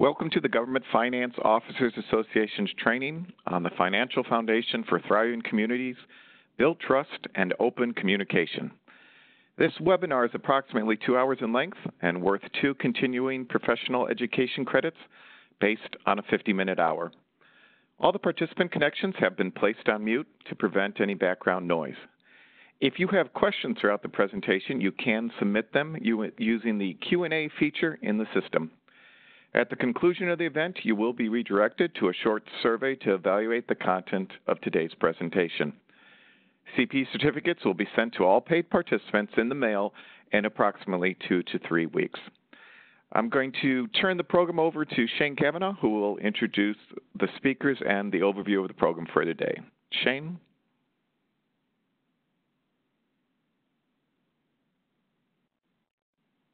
Welcome to the Government Finance Officers Association's training on the financial foundation for thriving communities, build trust, and open communication. This webinar is approximately 2 hours in length and worth 2 continuing professional education credits based on a 50-minute hour. All the participant connections have been placed on mute to prevent any background noise. If you have questions throughout the presentation, you can submit them using the Q&A feature in the system. At the conclusion of the event, you will be redirected to a short survey to evaluate the content of today's presentation. CP certificates will be sent to all paid participants in the mail in approximately 2 to 3 weeks. I'm going to turn the program over to Shane Cavanaugh, who will introduce the speakers and the overview of the program for today. Shane?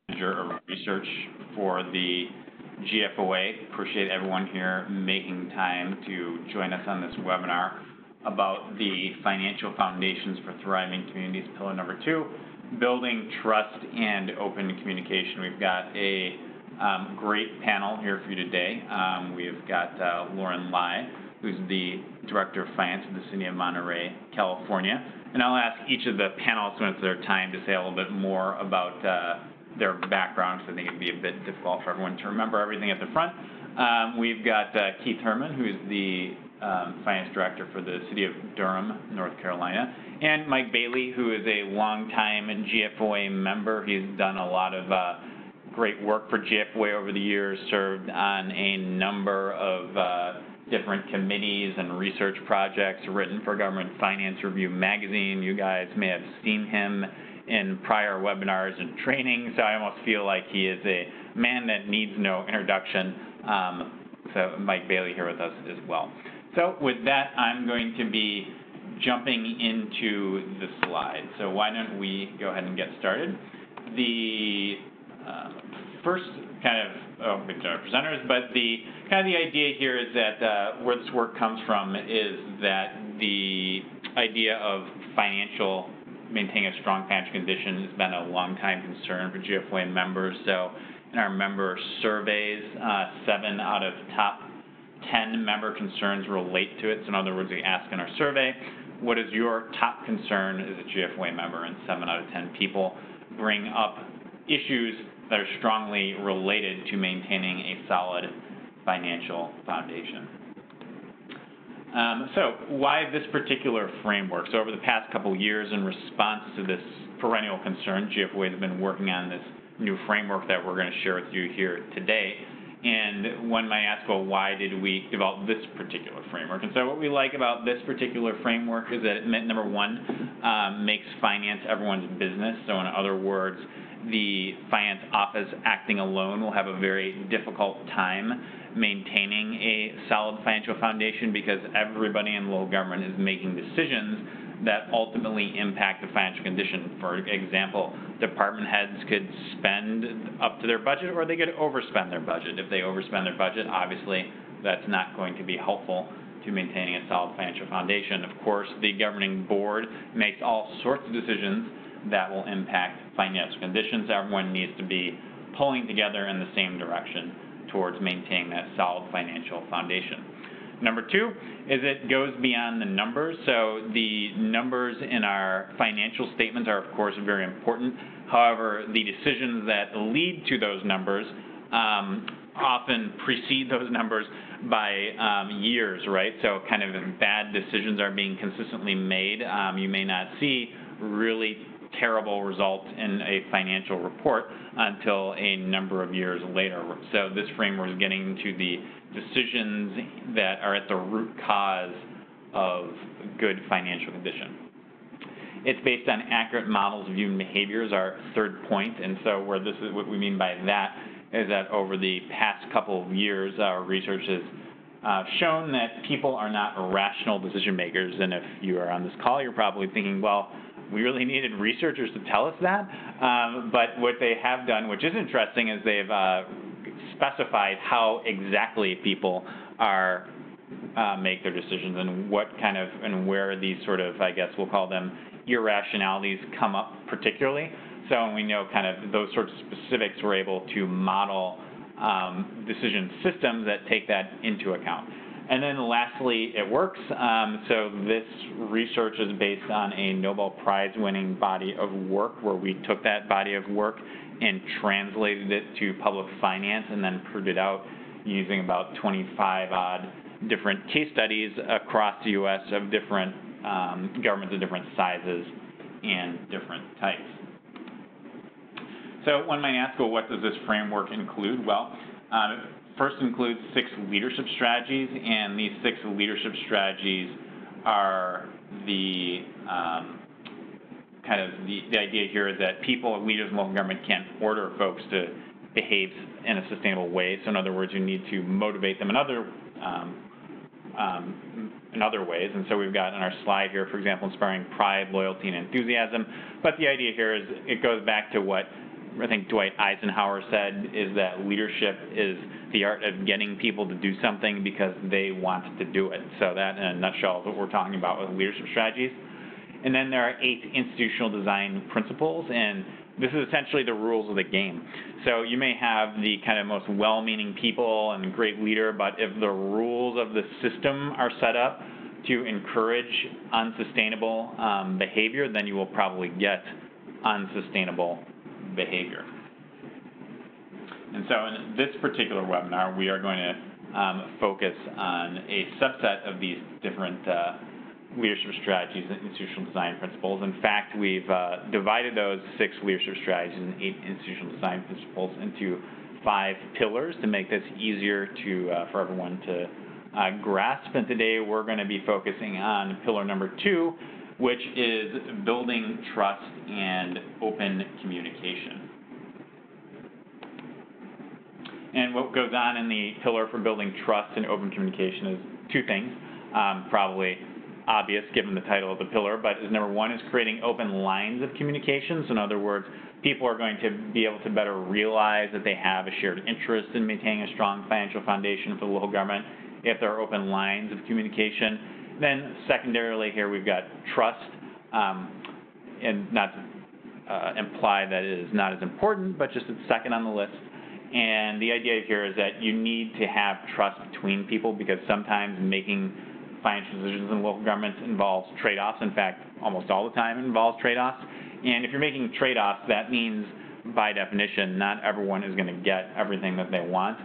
Manager of research for the GFOA. Appreciate everyone here making time to join us on this webinar about the financial foundations for thriving communities, pillar number 2, building trust and open communication. We've got a great panel here for you today. We've got Lauren Lai, who's the Director of Finance of the City of Monterey, California. And I'll ask each of the panelists when it's their time to say a little bit more about their background, because I think it'd be a bit difficult for everyone to remember everything at the front. We've got Keith Herman, who's the Finance Director for the City of Durham, North Carolina, and Mike Bailey, who is a longtime GFOA member. He's done a lot of great work for GFOA over the years, served on a number of different committees and research projects, written for Government Finance Review magazine. You guys may have seen him in prior webinars and training, so I almost feel like he is a man that needs no introduction. So Mike Bailey here with us as well. So with that, I'm going to be jumping into the slides. So why don't we go ahead and get started. The first kind of presenters, but the idea here is that where this work comes from is that the idea of maintaining a strong financial condition has been a long time concern for GFOA members. So in our member surveys, 7 out of top 10 member concerns relate to it. So in other words, we ask in our survey, what is your top concern as a GFOA member? And 7 out of 10 people bring up issues that are strongly related to maintaining a solid financial foundation. So why this particular framework? So over the past couple of years, in response to this perennial concern, GFOA has been working on this new framework that we're going to share with you here today. And one might ask, well, why did we develop this particular framework? And so what we like about this particular framework is that it, number one, makes finance everyone's business. So in other words, the finance office acting alone will have a very difficult time maintaining a solid financial foundation, because everybody in local government is making decisions that ultimately impact the financial condition. For example, department heads could spend up to their budget, or they could overspend their budget. If they overspend their budget, obviously that's not going to be helpful to maintaining a solid financial foundation. Of course, the governing board makes all sorts of decisions that will impact financial conditions. Everyone needs to be pulling together in the same direction towards maintaining that solid financial foundation. Number 2 is it goes beyond the numbers. So the numbers in our financial statements are, of course, very important. However, the decisions that lead to those numbers often precede those numbers by years, right? So kind of if bad decisions are being consistently made, you may not see really terrible results in a financial report until a number of years later. So this framework is getting into the decisions that are at the root cause of good financial condition. It's based on accurate models of human behavior is our third point. And so what we mean by that is that over the past couple of years, our research has shown that people are not rational decision makers. And if you are on this call, you're probably thinking, well, we really needed researchers to tell us that. But what they have done, which is interesting, is they've specified how exactly people are make their decisions, and what kind of and where these sort of, I guess we'll call them, irrationalities come up particularly. So we know kind of those sorts of specifics we're able to model decision systems that take that into account. And then lastly, it works. So this research is based on a Nobel Prize-winning body of work where we took that body of work and translated it to public finance and then proved it out using about 25-odd different case studies across the U.S. of different governments of different sizes and different types. So one might ask, well, what does this framework include? Well, first includes 6 leadership strategies, and these 6 leadership strategies are the the idea here is that people, leaders in local government can't order folks to behave in a sustainable way. So in other words, you need to motivate them in other ways. And so we've got on our slide here, for example, inspiring pride, loyalty, and enthusiasm. But the idea here is it goes back to what I think Dwight Eisenhower said, is that leadership is the art of getting people to do something because they want to do it. So that, in a nutshell, is what we're talking about with leadership strategies. And then there are 8 institutional design principles, and this is essentially the rules of the game. So you may have the kind of most well-meaning people and great leader, but if the rules of the system are set up to encourage unsustainable behavior, then you will probably get unsustainable behavior. And so in this particular webinar, we are going to focus on a subset of these different leadership strategies and institutional design principles. In fact, we've divided those 6 leadership strategies and 8 institutional design principles into 5 pillars to make this easier for everyone to grasp. And today we're going to be focusing on pillar number 2, which is building trust and open communication. And what goes on in the pillar for building trust and open communication is 2 things, probably obvious given the title of the pillar, but is number 1 is creating open lines of communication. So in other words, people are going to be able to better realize that they have a shared interest in maintaining a strong financial foundation for the local government if there are open lines of communication. Then secondarily here we've got trust, and not to imply that it is not as important, but just it's second on the list. And the idea here is that you need to have trust between people because sometimes making financial decisions in local governments involves trade-offs. In fact, almost all the time it involves trade-offs. And if you're making trade-offs, that means, by definition, not everyone is going to get everything that they want.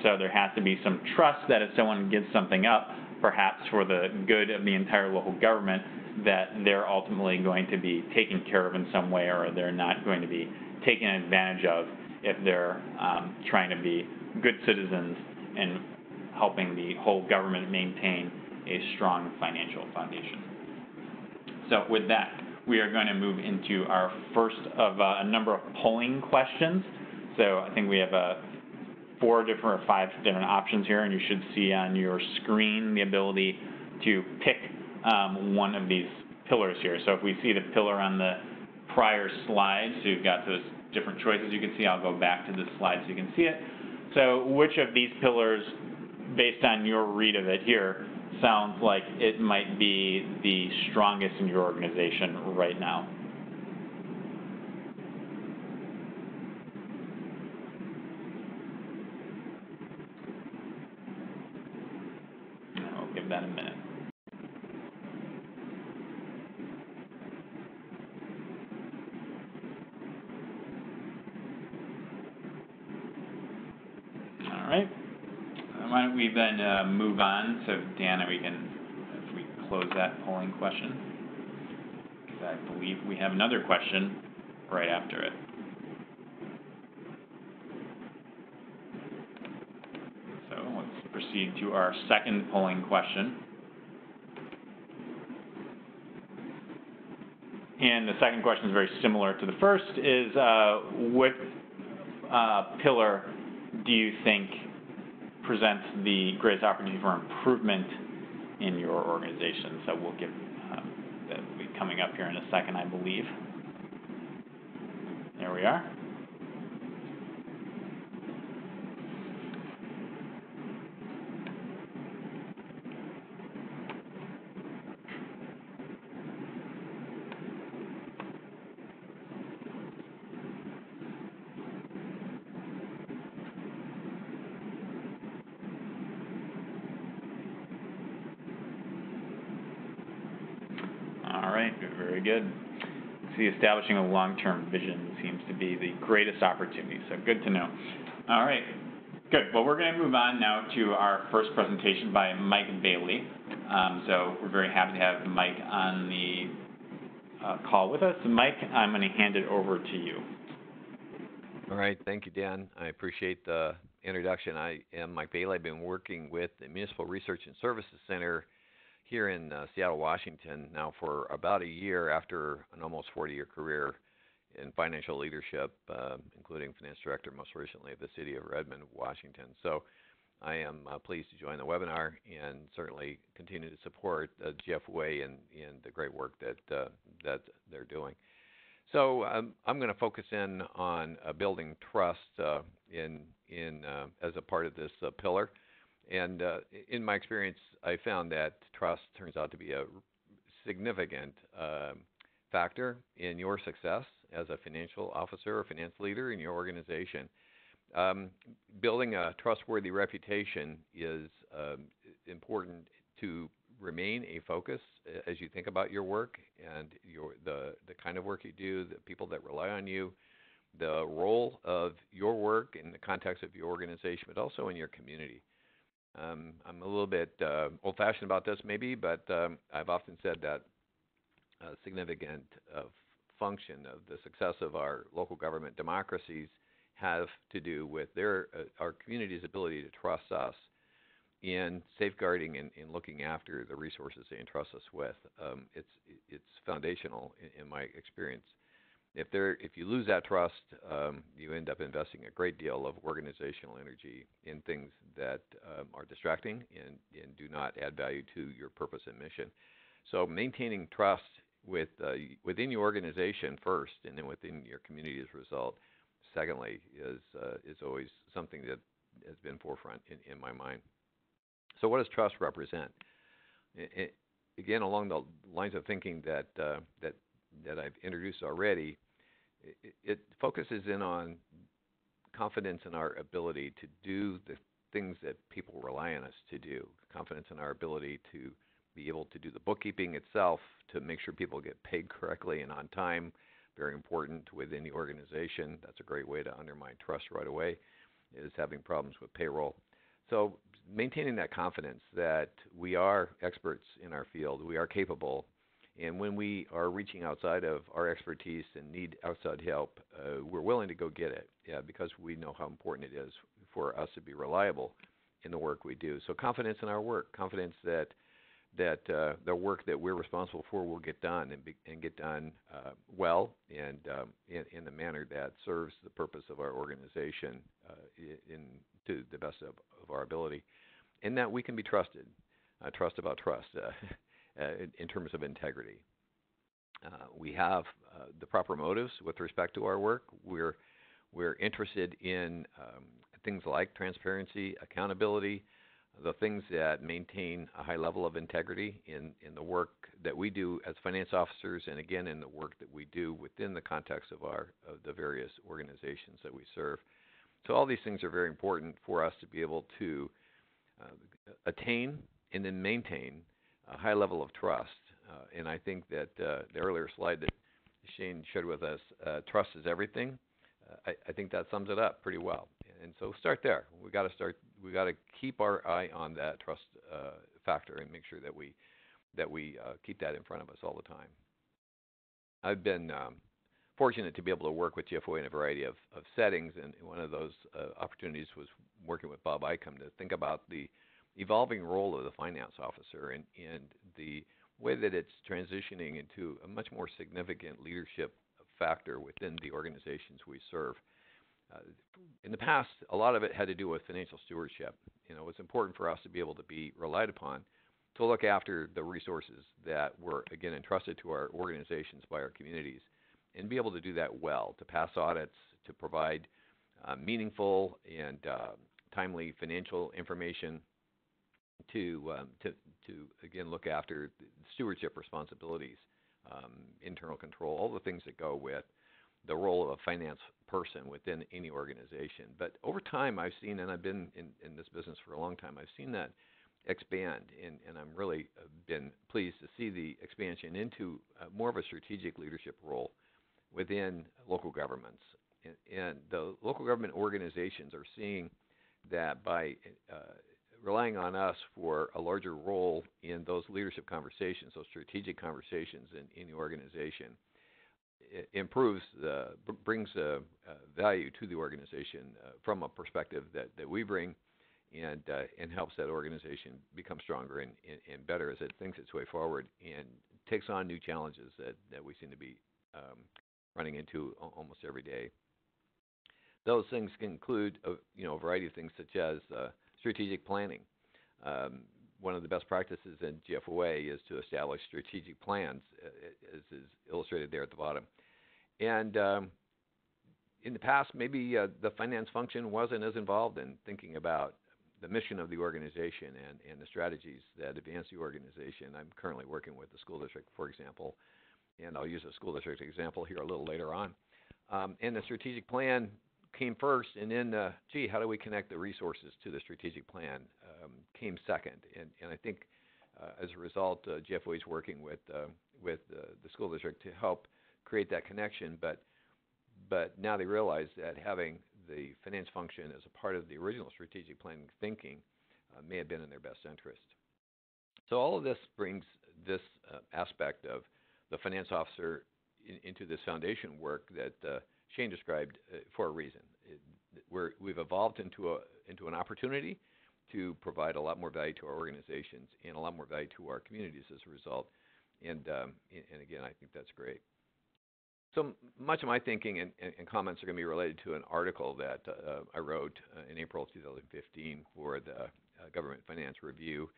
So there has to be some trust that if someone gives something up, perhaps for the good of the entire local government, that they're ultimately going to be taken care of in some way, or they're not going to be taken advantage of if they're trying to be good citizens and helping the whole government maintain a strong financial foundation. So with that, we are going to move into our first of a number of polling questions. So I think we have 4 different or 5 different options here, and you should see on your screen the ability to pick one of these pillars here. So if we see the pillar on the prior slide, so you've got those different choices you can see. I'll go back to this slide so you can see it. So which of these pillars, based on your read of it here, sounds like it might be the strongest in your organization right now? I'll give that a minute. All right. Why don't we then move on? So, Dana, if we close that polling question, because I believe we have another question right after it. So let's proceed to our second polling question. And the second question is very similar to the first, is what pillar do you think presents the greatest opportunity for improvement in your organization? So we'll give that will be coming up here in a second, I believe. There we are. right, very good. See, establishing a long-term vision seems to be the greatest opportunity, so good to know. All right, good. Well, we're going to move on now to our first presentation by Mike Bailey. So we're very happy to have Mike on the call with us. Mike, I'm going to hand it over to you. All right, thank you, Dan. I appreciate the introduction. I am Mike Bailey. I've been working with the Municipal Research and Services Center here in Seattle, Washington now for about a year after an almost 40-year career in financial leadership, including finance director most recently of the city of Redmond, Washington. So I am pleased to join the webinar and certainly continue to support GFOA and the great work that they're doing. So I'm going to focus in on building trust as a part of this pillar. And in my experience, I found that trust turns out to be a significant factor in your success as a financial officer or finance leader in your organization. Building a trustworthy reputation is important to remain a focus as you think about your work and the kind of work you do, the people that rely on you, the role of your work in the context of your organization, but also in your community. I'm a little bit old-fashioned about this maybe, but I've often said that a significant function of the success of our local government democracies have to do with our community's ability to trust us in safeguarding and looking after the resources they entrust us with. It's foundational in my experience. If you lose that trust, you end up investing a great deal of organizational energy in things that are distracting and do not add value to your purpose and mission. So maintaining trust within your organization first, and then within your community as a result, secondly, is always something that has been forefront in my mind. So what does trust represent? Again, along the lines of thinking that I've introduced already, it focuses in on confidence in our ability to do the things that people rely on us to do, confidence in our ability to be able to do the bookkeeping itself, to make sure people get paid correctly and on time, very important within the organization. That's a great way to undermine trust right away, is having problems with payroll. So maintaining that confidence that we are experts in our field, we are capable, and when we are reaching outside of our expertise and need outside help, we're willing to go get it, because we know how important it is for us to be reliable in the work we do. So confidence in our work, confidence that the work that we're responsible for will get done and get done well and in the manner that serves the purpose of our organization to the best of our ability, and that we can be trusted. Trust about trust in terms of integrity. We have the proper motives with respect to our work. We're interested in things like transparency, accountability, the things that maintain a high level of integrity in the work that we do as finance officers, and again in the work that we do within the context of the various organizations that we serve. So all these things are very important for us to be able to attain and then maintain a high level of trust. And I think that the earlier slide that Shane shared with us, trust is everything. I think that sums it up pretty well. And so start there. We got to keep our eye on that trust factor and make sure that we keep that in front of us all the time. I've been fortunate to be able to work with GFOA in a variety of settings, and one of those opportunities was working with Bob Icahn to think about the evolving role of the finance officer and the way that it's transitioning into a much more significant leadership factor within the organizations we serve. In the past, a lot of it had to do with financial stewardship. It was important for us to be able to be relied upon to look after the resources that were, again, entrusted to our organizations by our communities, and be able to do that well, to pass audits, to provide meaningful and timely financial information, to again look after stewardship responsibilities, internal control, all the things that go with the role of a finance person within any organization. But over time, I've seen, and I've been in this business for a long time, I've seen that expand, and I'm really been pleased to see the expansion into more of a strategic leadership role within local governments. And the local government organizations are seeing that by relying on us for a larger role in those leadership conversations, those strategic conversations in the organization, it improves, brings value to the organization from a perspective that we bring, and helps that organization become stronger and better as it thinks its way forward and takes on new challenges that we seem to be running into almost every day. Those things can include a variety of things such as strategic planning. One of the best practices in GFOA is to establish strategic plans, as is illustrated there at the bottom. And in the past, maybe the finance function wasn't as involved in thinking about the mission of the organization and the strategies that advance the organization. I'm currently working with the school district, for example, and I'll use a school district example here a little later on. And the strategic plan came first, and then, how do we connect the resources to the strategic plan came second. And I think as a result, GFOA is working with the school district to help create that connection, but now they realize that having the finance function as a part of the original strategic planning thinking may have been in their best interest. So all of this brings this aspect of the finance officer into this foundation work that Shane described for a reason. We've evolved into an opportunity to provide a lot more value to our organizations and a lot more value to our communities as a result. And again, I think that's great. So much of my thinking and comments are going to be related to an article that I wrote in April of 2015 for the Government Finance Review.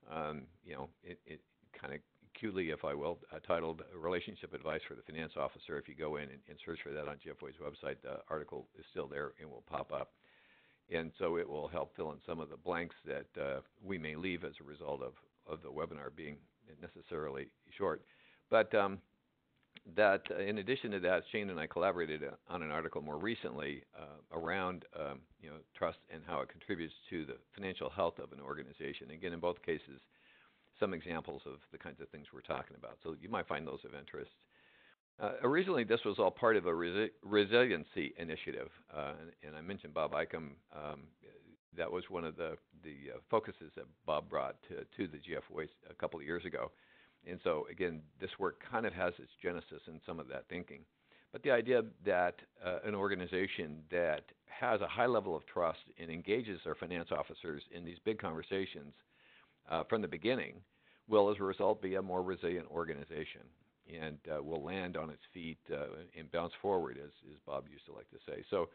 It kind of cutely, if I will, titled Relationship Advice for the Finance Officer. If you go in and search for that on GFOA's website, the article is still there and will pop up. And so it will help fill in some of the blanks that we may leave as a result of the webinar being necessarily short. But that in addition to that, Shane and I collaborated on an article more recently around trust and how it contributes to the financial health of an organization. Again, in both cases, some examples of the kinds of things we're talking about. So you might find those of interest. Originally, this was all part of a resiliency initiative, and I mentioned Bob Icahn. That was one of the focuses that Bob brought to the GFOA a couple of years ago. And so, again, this work kind of has its genesis in some of that thinking. But the idea that an organization that has a high level of trust and engages their finance officers in these big conversations from the beginning will, as a result, be a more resilient organization and will land on its feet and bounce forward, as Bob used to like to say. So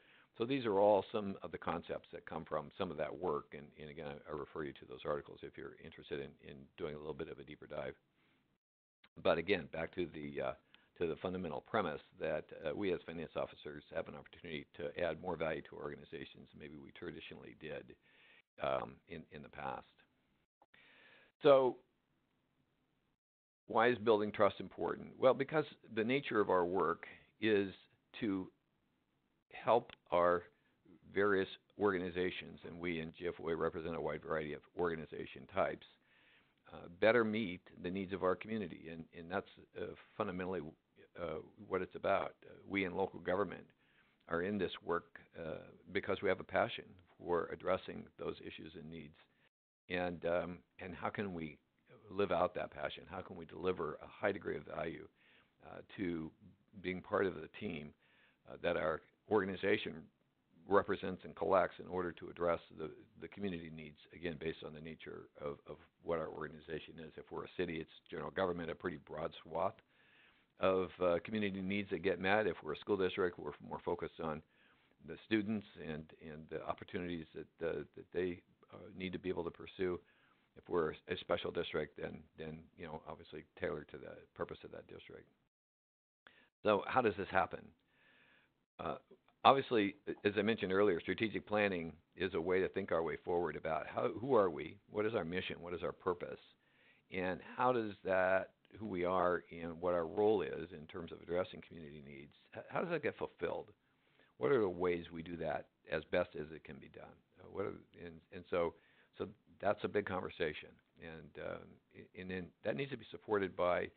these are all some of the concepts that come from some of that work. And again, I refer you to those articles if you're interested in doing a little bit of a deeper dive. But again, back to the fundamental premise that we as finance officers have an opportunity to add more value to organizations than maybe we traditionally did in the past. So why is building trust important? Well, because the nature of our work is to help our various organizations, and we in GFOA represent a wide variety of organization types, better meet the needs of our community. And that's fundamentally what it's about. We in local government are in this work because we have a passion for addressing those issues and needs. And how can we live out that passion? How can we deliver a high degree of value to being part of the team that our organization represents and collects in order to address the community needs, again, based on the nature of what our organization is. If we're a city, it's general government, a pretty broad swath of community needs that get met. If we're a school district, we're more focused on the students and the opportunities that they need to be able to pursue. If we're a special district, then obviously tailored to the purpose of that district. So how does this happen? Obviously, as I mentioned earlier, strategic planning is a way to think our way forward about who are we, what is our mission, what is our purpose, and how does that, who we are and what our role is in terms of addressing community needs, how does that get fulfilled? What are the ways we do that as best as it can be done? So that's a big conversation, and then that needs to be supported by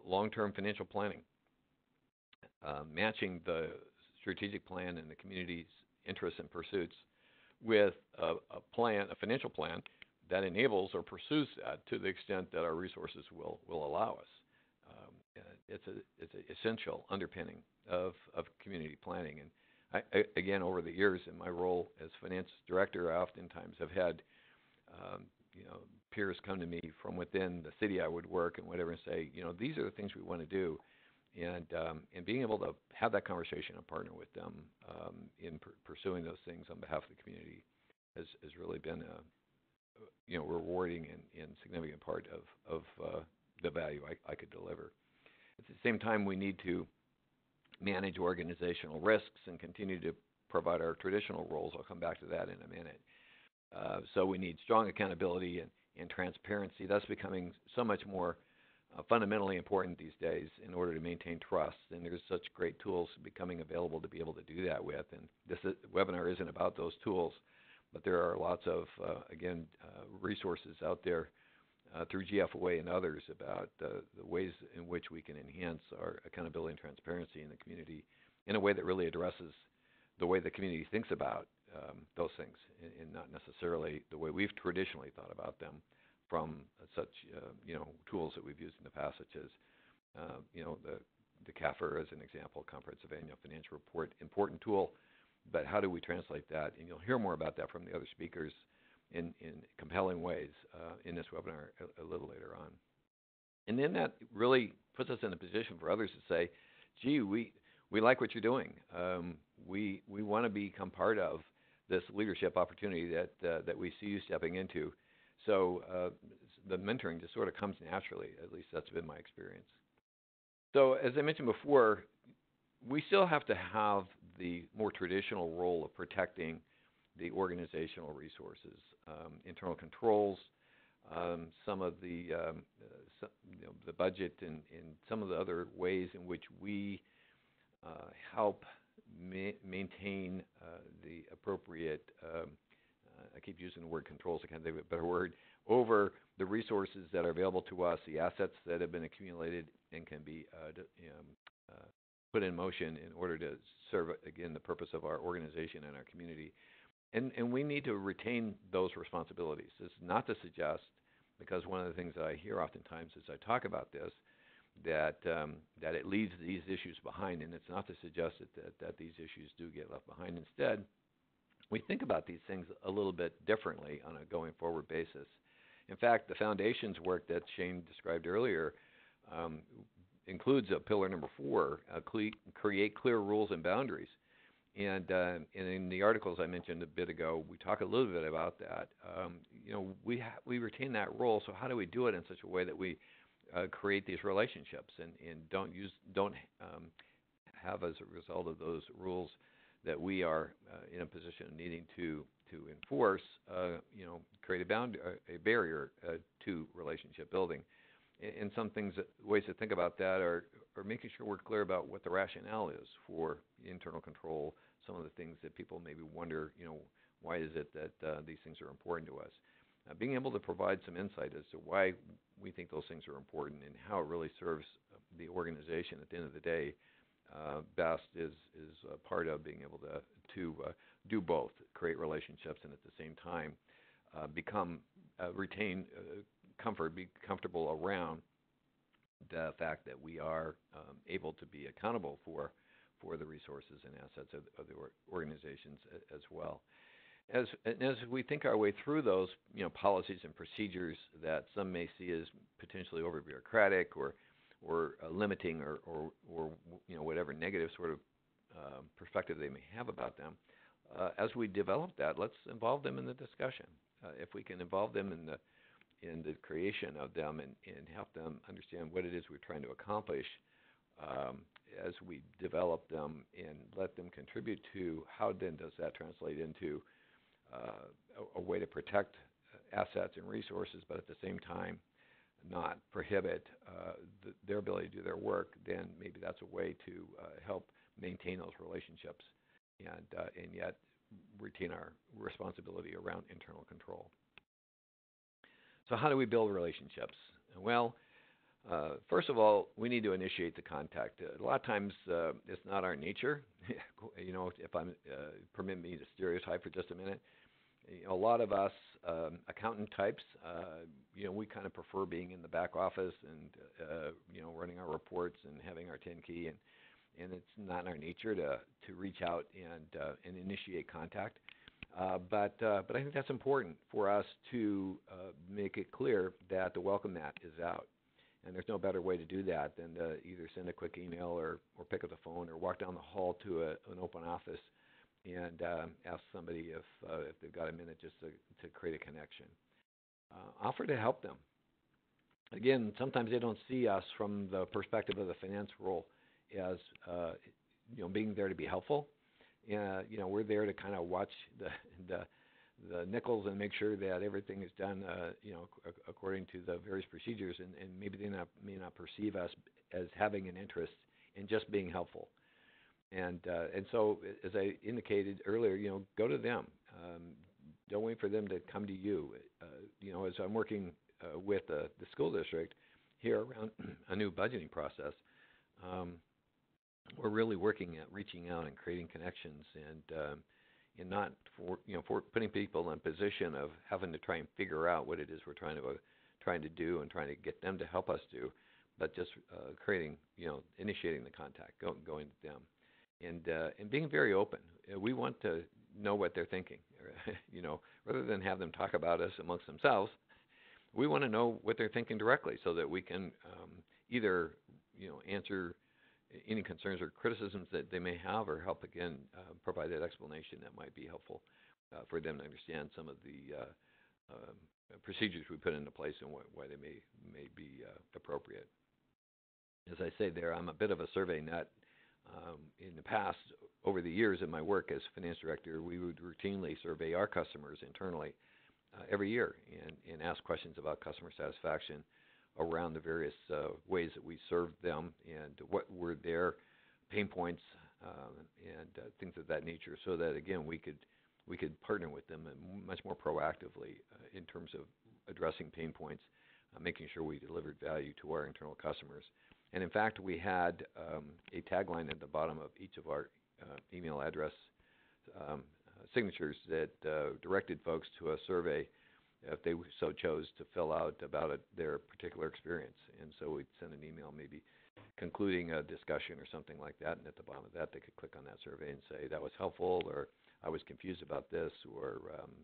long-term financial planning, matching the strategic plan and the community's interests and pursuits with a financial plan that enables or pursues that to the extent that our resources will allow us. It's an essential underpinning of community planning. And again, over the years in my role as finance director, I oftentimes have had peers come to me from within the city I would work and whatever and say, these are the things we want to do. And being able to have that conversation and partner with them in pursuing those things on behalf of the community has really been a rewarding and significant part of the value I could deliver. At the same time, we need to manage organizational risks and continue to provide our traditional roles. I'll come back to that in a minute. So we need strong accountability and transparency. That's becoming so much more fundamentally important these days in order to maintain trust. And there's such great tools becoming available to be able to do that with. And this webinar isn't about those tools, but there are lots of, resources out there through GFOA and others about the ways in which we can enhance our accountability and transparency in the community in a way that really addresses the way the community thinks about those things, and not necessarily the way we've traditionally thought about them from such tools that we've used in the past, such as the CAFR as an example, Comprehensive Annual Financial Report, important tool. But how do we translate that? And you'll hear more about that from the other speakers in compelling ways in this webinar a little later on. And then that really puts us in a position for others to say, gee, we like what you're doing. We want to become part of this leadership opportunity that we see you stepping into. So the mentoring just sort of comes naturally. At least that's been my experience. So as I mentioned before, we still have to have the more traditional role of protecting the organizational resources, internal controls, some of the budget, and some of the other ways in which we help maintain the appropriate, I keep using the word controls, I can't think of a better word, over the resources that are available to us, the assets that have been accumulated and can be put in motion in order to serve, again, the purpose of our organization and our community. And we need to retain those responsibilities. It's not to suggest, because one of the things that I hear oftentimes as I talk about this, that it leaves these issues behind, and it's not to suggest that these issues do get left behind. Instead, we think about these things a little bit differently on a going forward basis. In fact, the foundation's work that Shane described earlier includes a pillar number 4, create clear rules and boundaries. And in the articles I mentioned a bit ago, we talk a little bit about that. We retain that role, so how do we do it in such a way that we create these relationships and don't have as a result of those rules that we are in a position of needing to enforce, create a barrier to relationship building. And some ways to think about that are making sure we're clear about what the rationale is for internal control, some of the things that people maybe wonder, why is it that these things are important to us? Being able to provide some insight as to why we think those things are important and how it really serves the organization at the end of the day best is a part of being able to do both, create relationships and at the same time retain comfort, be comfortable around the fact that we are able to be accountable for the resources and assets of the organizations as well. As we think our way through those policies and procedures that some may see as potentially over bureaucratic or limiting or whatever negative sort of perspective they may have about them, as we develop that, let's involve them in the discussion. If we can involve them in the creation of them and help them understand what it is we're trying to accomplish as we develop them and let them contribute to how then does that translate into a way to protect assets and resources, but at the same time not prohibit their ability to do their work, then maybe that's a way to help maintain those relationships and yet retain our responsibility around internal control. So how do we build relationships? Well, first of all, we need to initiate the contact. A lot of times, it's not our nature. If I'm permit me to stereotype for just a minute, a lot of us accountant types, we kind of prefer being in the back office and running our reports and having our 10 key, and it's not in our nature to reach out and initiate contact. But I think that's important for us to make it clear that the welcome mat is out. And there's no better way to do that than to either send a quick email or pick up the phone or walk down the hall to an open office and ask somebody if they've got a minute just to create a connection. Offer to help them. Again, sometimes they don't see us from the perspective of the finance role as being there to be helpful. We're there to kind of watch the nickels and make sure that everything is done, according to the various procedures, and maybe they may not perceive us as having an interest in just being helpful. And so, as I indicated earlier, go to them. Don't wait for them to come to you. As I'm working with the school district here around a new budgeting process, we're really working at reaching out and creating connections and not for putting people in a position of having to try and figure out what it is we're trying to do and trying to get them to help us do, but just creating, initiating the contact, going to them, and being very open. We want to know what they're thinking, rather than have them talk about us amongst themselves. We want to know what they're thinking directly so that we can either, answer any concerns or criticisms that they may have, or help again provide that explanation that might be helpful for them to understand some of the procedures we put into place and why they may be appropriate. As I say there, I'm a bit of a survey nut. In the past, over the years of my work as finance director, we would routinely survey our customers internally every year and ask questions about customer satisfaction around the various ways that we served them and what were their pain points and things of that nature, so that again we could partner with them much more proactively in terms of addressing pain points, making sure we delivered value to our internal customers. And in fact, we had a tagline at the bottom of each of our email address signatures that directed folks to a survey if they so chose to fill out about their particular experience. And so we'd send an email maybe concluding a discussion or something like that, and at the bottom of that they could click on that survey and say that was helpful, or I was confused about this, or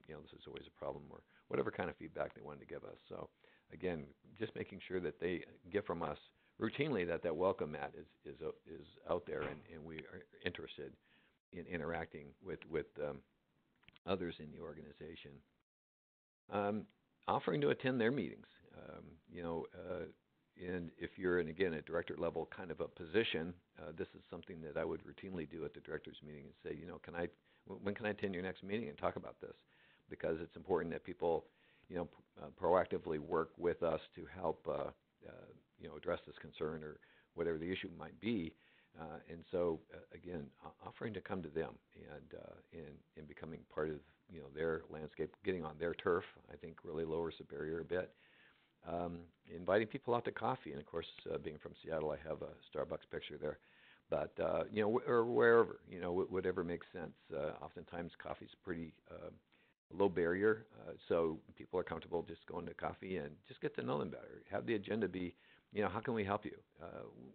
this is always a problem, or whatever kind of feedback they wanted to give us. So again, just making sure that they get from us routinely that welcome mat is out there, and we are interested in interacting with others in the organization. Offering to attend their meetings, and if you're again a director level kind of a position, this is something that I would routinely do at the directors meeting and say, when can I attend your next meeting and talk about this? Because it's important that people, proactively work with us to help, address this concern or whatever the issue might be. And so, again, offering to come to them and becoming part of their landscape, getting on their turf, I think really lowers the barrier a bit. Inviting people out to coffee, and of course, being from Seattle, I have a Starbucks picture there. But or wherever, whatever makes sense. Oftentimes, coffee's pretty low barrier, so people are comfortable just going to coffee and just get to know them better. Have the agenda be, how can we help you?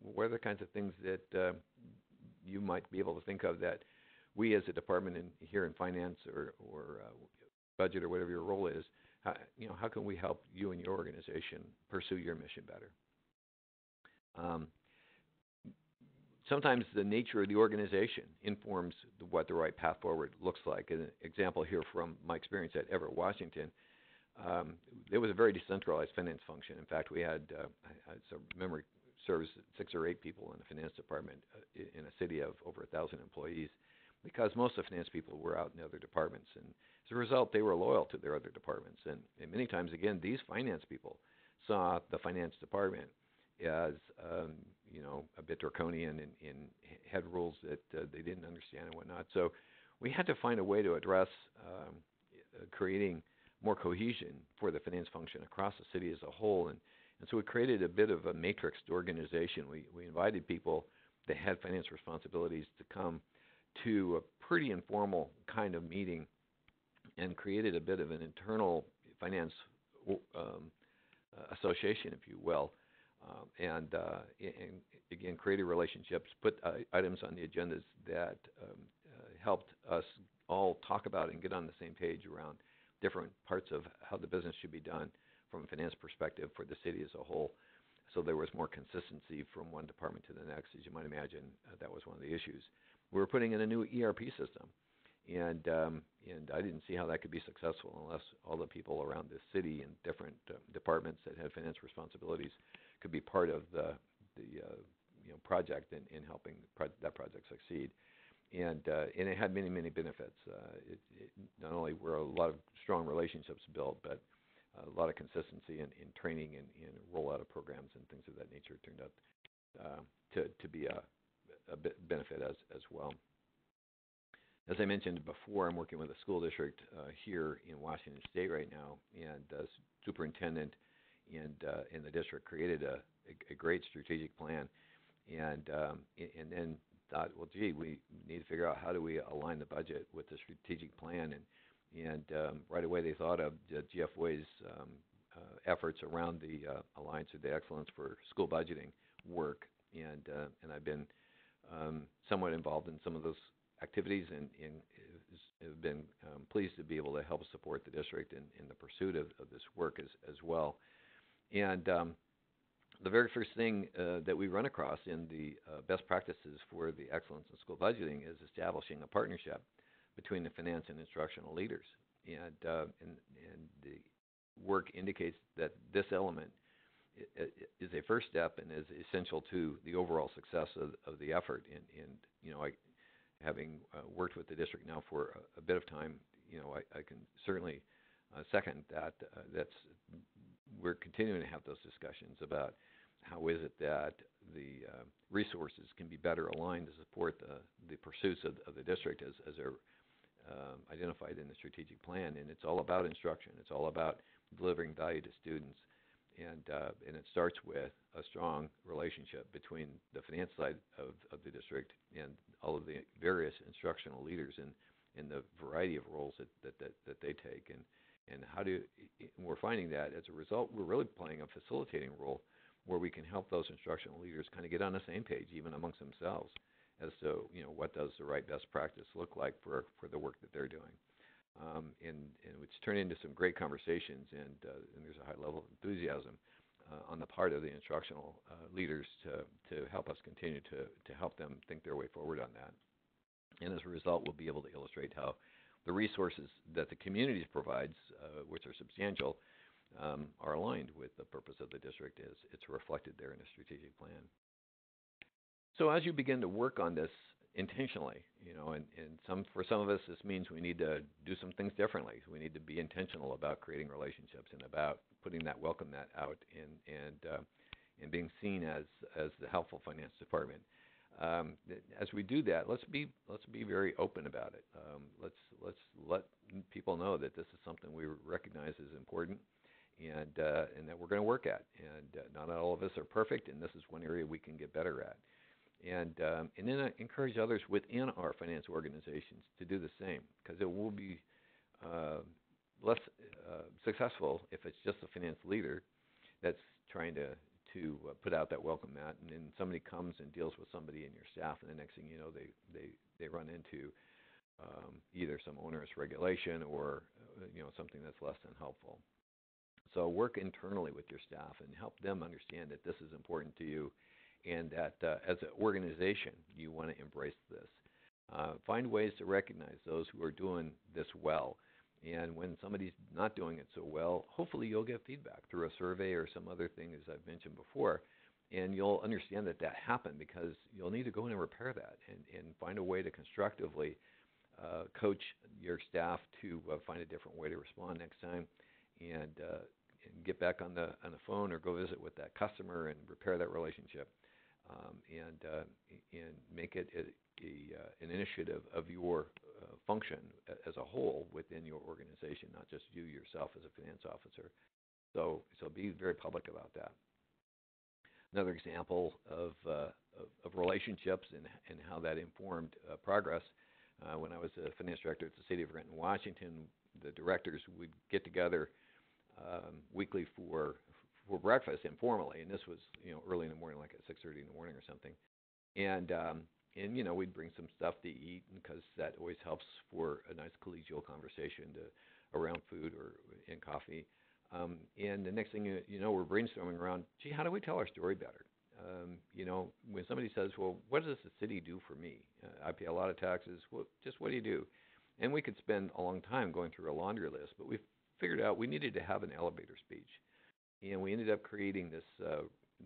What are the kinds of things that you might be able to think of that we as a department here in finance or budget or whatever your role is, how can we help you and your organization pursue your mission better? Sometimes the nature of the organization informs what the right path forward looks like. An example here from my experience at Everett, Washington, it was a very decentralized finance function. In fact, we had, memory serves 6 or 8 people in the finance department in a city of over 1,000 employees, because most of the finance people were out in other departments. And as a result, they were loyal to their other departments. And many times, again, these finance people saw the finance department as, a bit draconian and had rules that they didn't understand and whatnot. So we had to find a way to address creating more cohesion for the finance function across the city as a whole. And so we created a bit of a matrixed organization. We invited people that had finance responsibilities to come to a pretty informal kind of meeting and created a bit of an internal finance association, if you will, and again, created relationships, put items on the agendas that helped us all talk about and get on the same page around different parts of how the business should be done from a finance perspective for the city as a whole. So there was more consistency from one department to the next. As you might imagine, that was one of the issues. We were putting in a new ERP system, and I didn't see how that could be successful unless all the people around the city and different departments that had finance responsibilities could be part of the project in helping that project succeed. And it had many, many benefits. It not only were a lot of strong relationships built, but a lot of consistency in training and rollout of programs and things of that nature turned out to be a benefit as well. As I mentioned before, I'm working with a school district here in Washington State right now, and the superintendent and the district created a great strategic plan, and then thought, well, gee, we need to figure out how do we align the budget with the strategic plan, and right away they thought of GFWA's efforts around the Alliance of the Excellence for School Budgeting work, and I've been somewhat involved in some of those activities, and have been pleased to be able to help support the district in the pursuit of this work as well. And the very first thing that we run across in the best practices for the excellence in school budgeting is establishing a partnership between the finance and instructional leaders. And the work indicates that this element is a first step and is essential to the overall success of the effort. And having worked with the district now for a bit of time, I can certainly second that. We're continuing to have those discussions about how is it that the resources can be better aligned to support the pursuits of the district as they're identified in the strategic plan. And it's all about instruction. It's all about delivering value to students. And it starts with a strong relationship between the finance side of the district and all of the various instructional leaders in the variety of roles that they take. And we're finding that as a result, we're really playing a facilitating role where we can help those instructional leaders kind of get on the same page, even amongst themselves, as to what does the right best practice look like for the work that they're doing. And it's turned into some great conversations, and there's a high level of enthusiasm on the part of the instructional leaders to help us continue to help them think their way forward on that. And as a result, we'll be able to illustrate how the resources that the community provides, which are substantial, are aligned with the purpose of the district as it's reflected there in the strategic plan. So as you begin to work on this intentionally, and for some of us, this means we need to do some things differently. We need to be intentional about creating relationships and about putting that welcome mat out and being seen as the helpful finance department. As we do that, let's be very open about it. Let's let people know that this is something we recognize as important, and that we're going to work at. And not all of us are perfect, and this is one area we can get better at. And then I encourage others within our finance organizations to do the same, because it will be less successful if it's just a finance leader that's trying to put out that welcome mat, and then somebody comes and deals with somebody in your staff, and the next thing you know, they run into either some onerous regulation or something that's less than helpful. So work internally with your staff and help them understand that this is important to you, and that as an organization, you want to embrace this. Find ways to recognize those who are doing this well. And when somebody's not doing it so well, hopefully you'll get feedback through a survey or some other thing, as I've mentioned before, and you'll understand that happened, because you'll need to go in and repair that and find a way to constructively coach your staff to find a different way to respond next time, and get back on the phone or go visit with that customer and repair that relationship. and make it an initiative of your function as a whole within your organization, not just you yourself as a finance officer. So be very public about that. Another example of relationships and how that informed progress. When I was a finance director at the City of Renton, Washington, the directors would get together weekly for breakfast informally, and this was early in the morning, like at 6:30 in the morning or something, and we'd bring some stuff to eat because that always helps for a nice collegial conversation around food or in coffee. And the next thing we're brainstorming around, gee, how do we tell our story better? When somebody says, well, what does the city do for me? I pay a lot of taxes. Well, just what do you do? And we could spend a long time going through a laundry list, but we figured out we needed to have an elevator speech. And we ended up creating this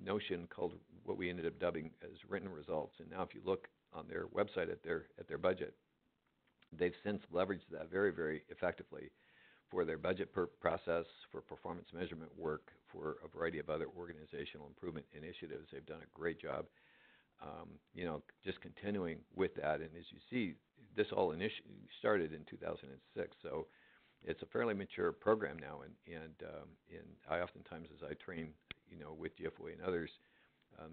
notion called what we ended up dubbing as written results. And now if you look on their website at their budget, they've since leveraged that very, very effectively for their budget process, for performance measurement work, for a variety of other organizational improvement initiatives. They've done a great job, just continuing with that. And as you see, this all started in 2006, so it's a fairly mature program now. And I oftentimes, as I train, with GFOA and others,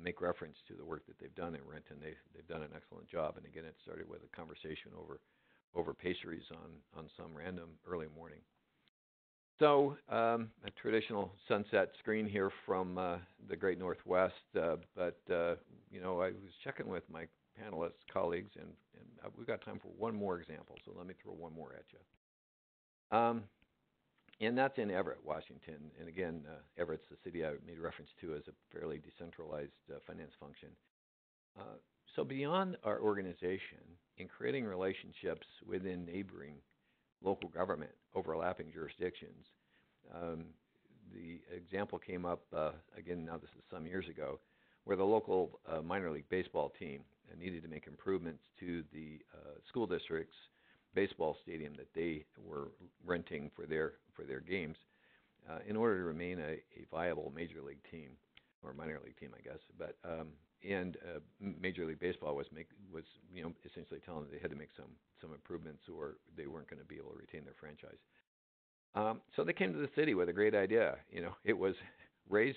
make reference to the work that they've done in Renton. They've done an excellent job. And again, it started with a conversation over pastries on some random early morning. So a traditional sunset screen here from the Great Northwest, but I was checking with my panelists, colleagues, and we've got time for one more example, so let me throw one more at you. And that's in Everett, Washington. And again, Everett's the city I made reference to as a fairly decentralized finance function. So beyond our organization, in creating relationships within neighboring local government, overlapping jurisdictions. The example came up, again, now this is some years ago, where the local minor league baseball team needed to make improvements to the school district's baseball stadium that they were renting for their games in order to remain a viable major league team, or minor league team, I guess. But Major League Baseball was essentially telling them they had to make some improvements, or they weren't going to be able to retain their franchise. So they came to the city with a great idea. It was raise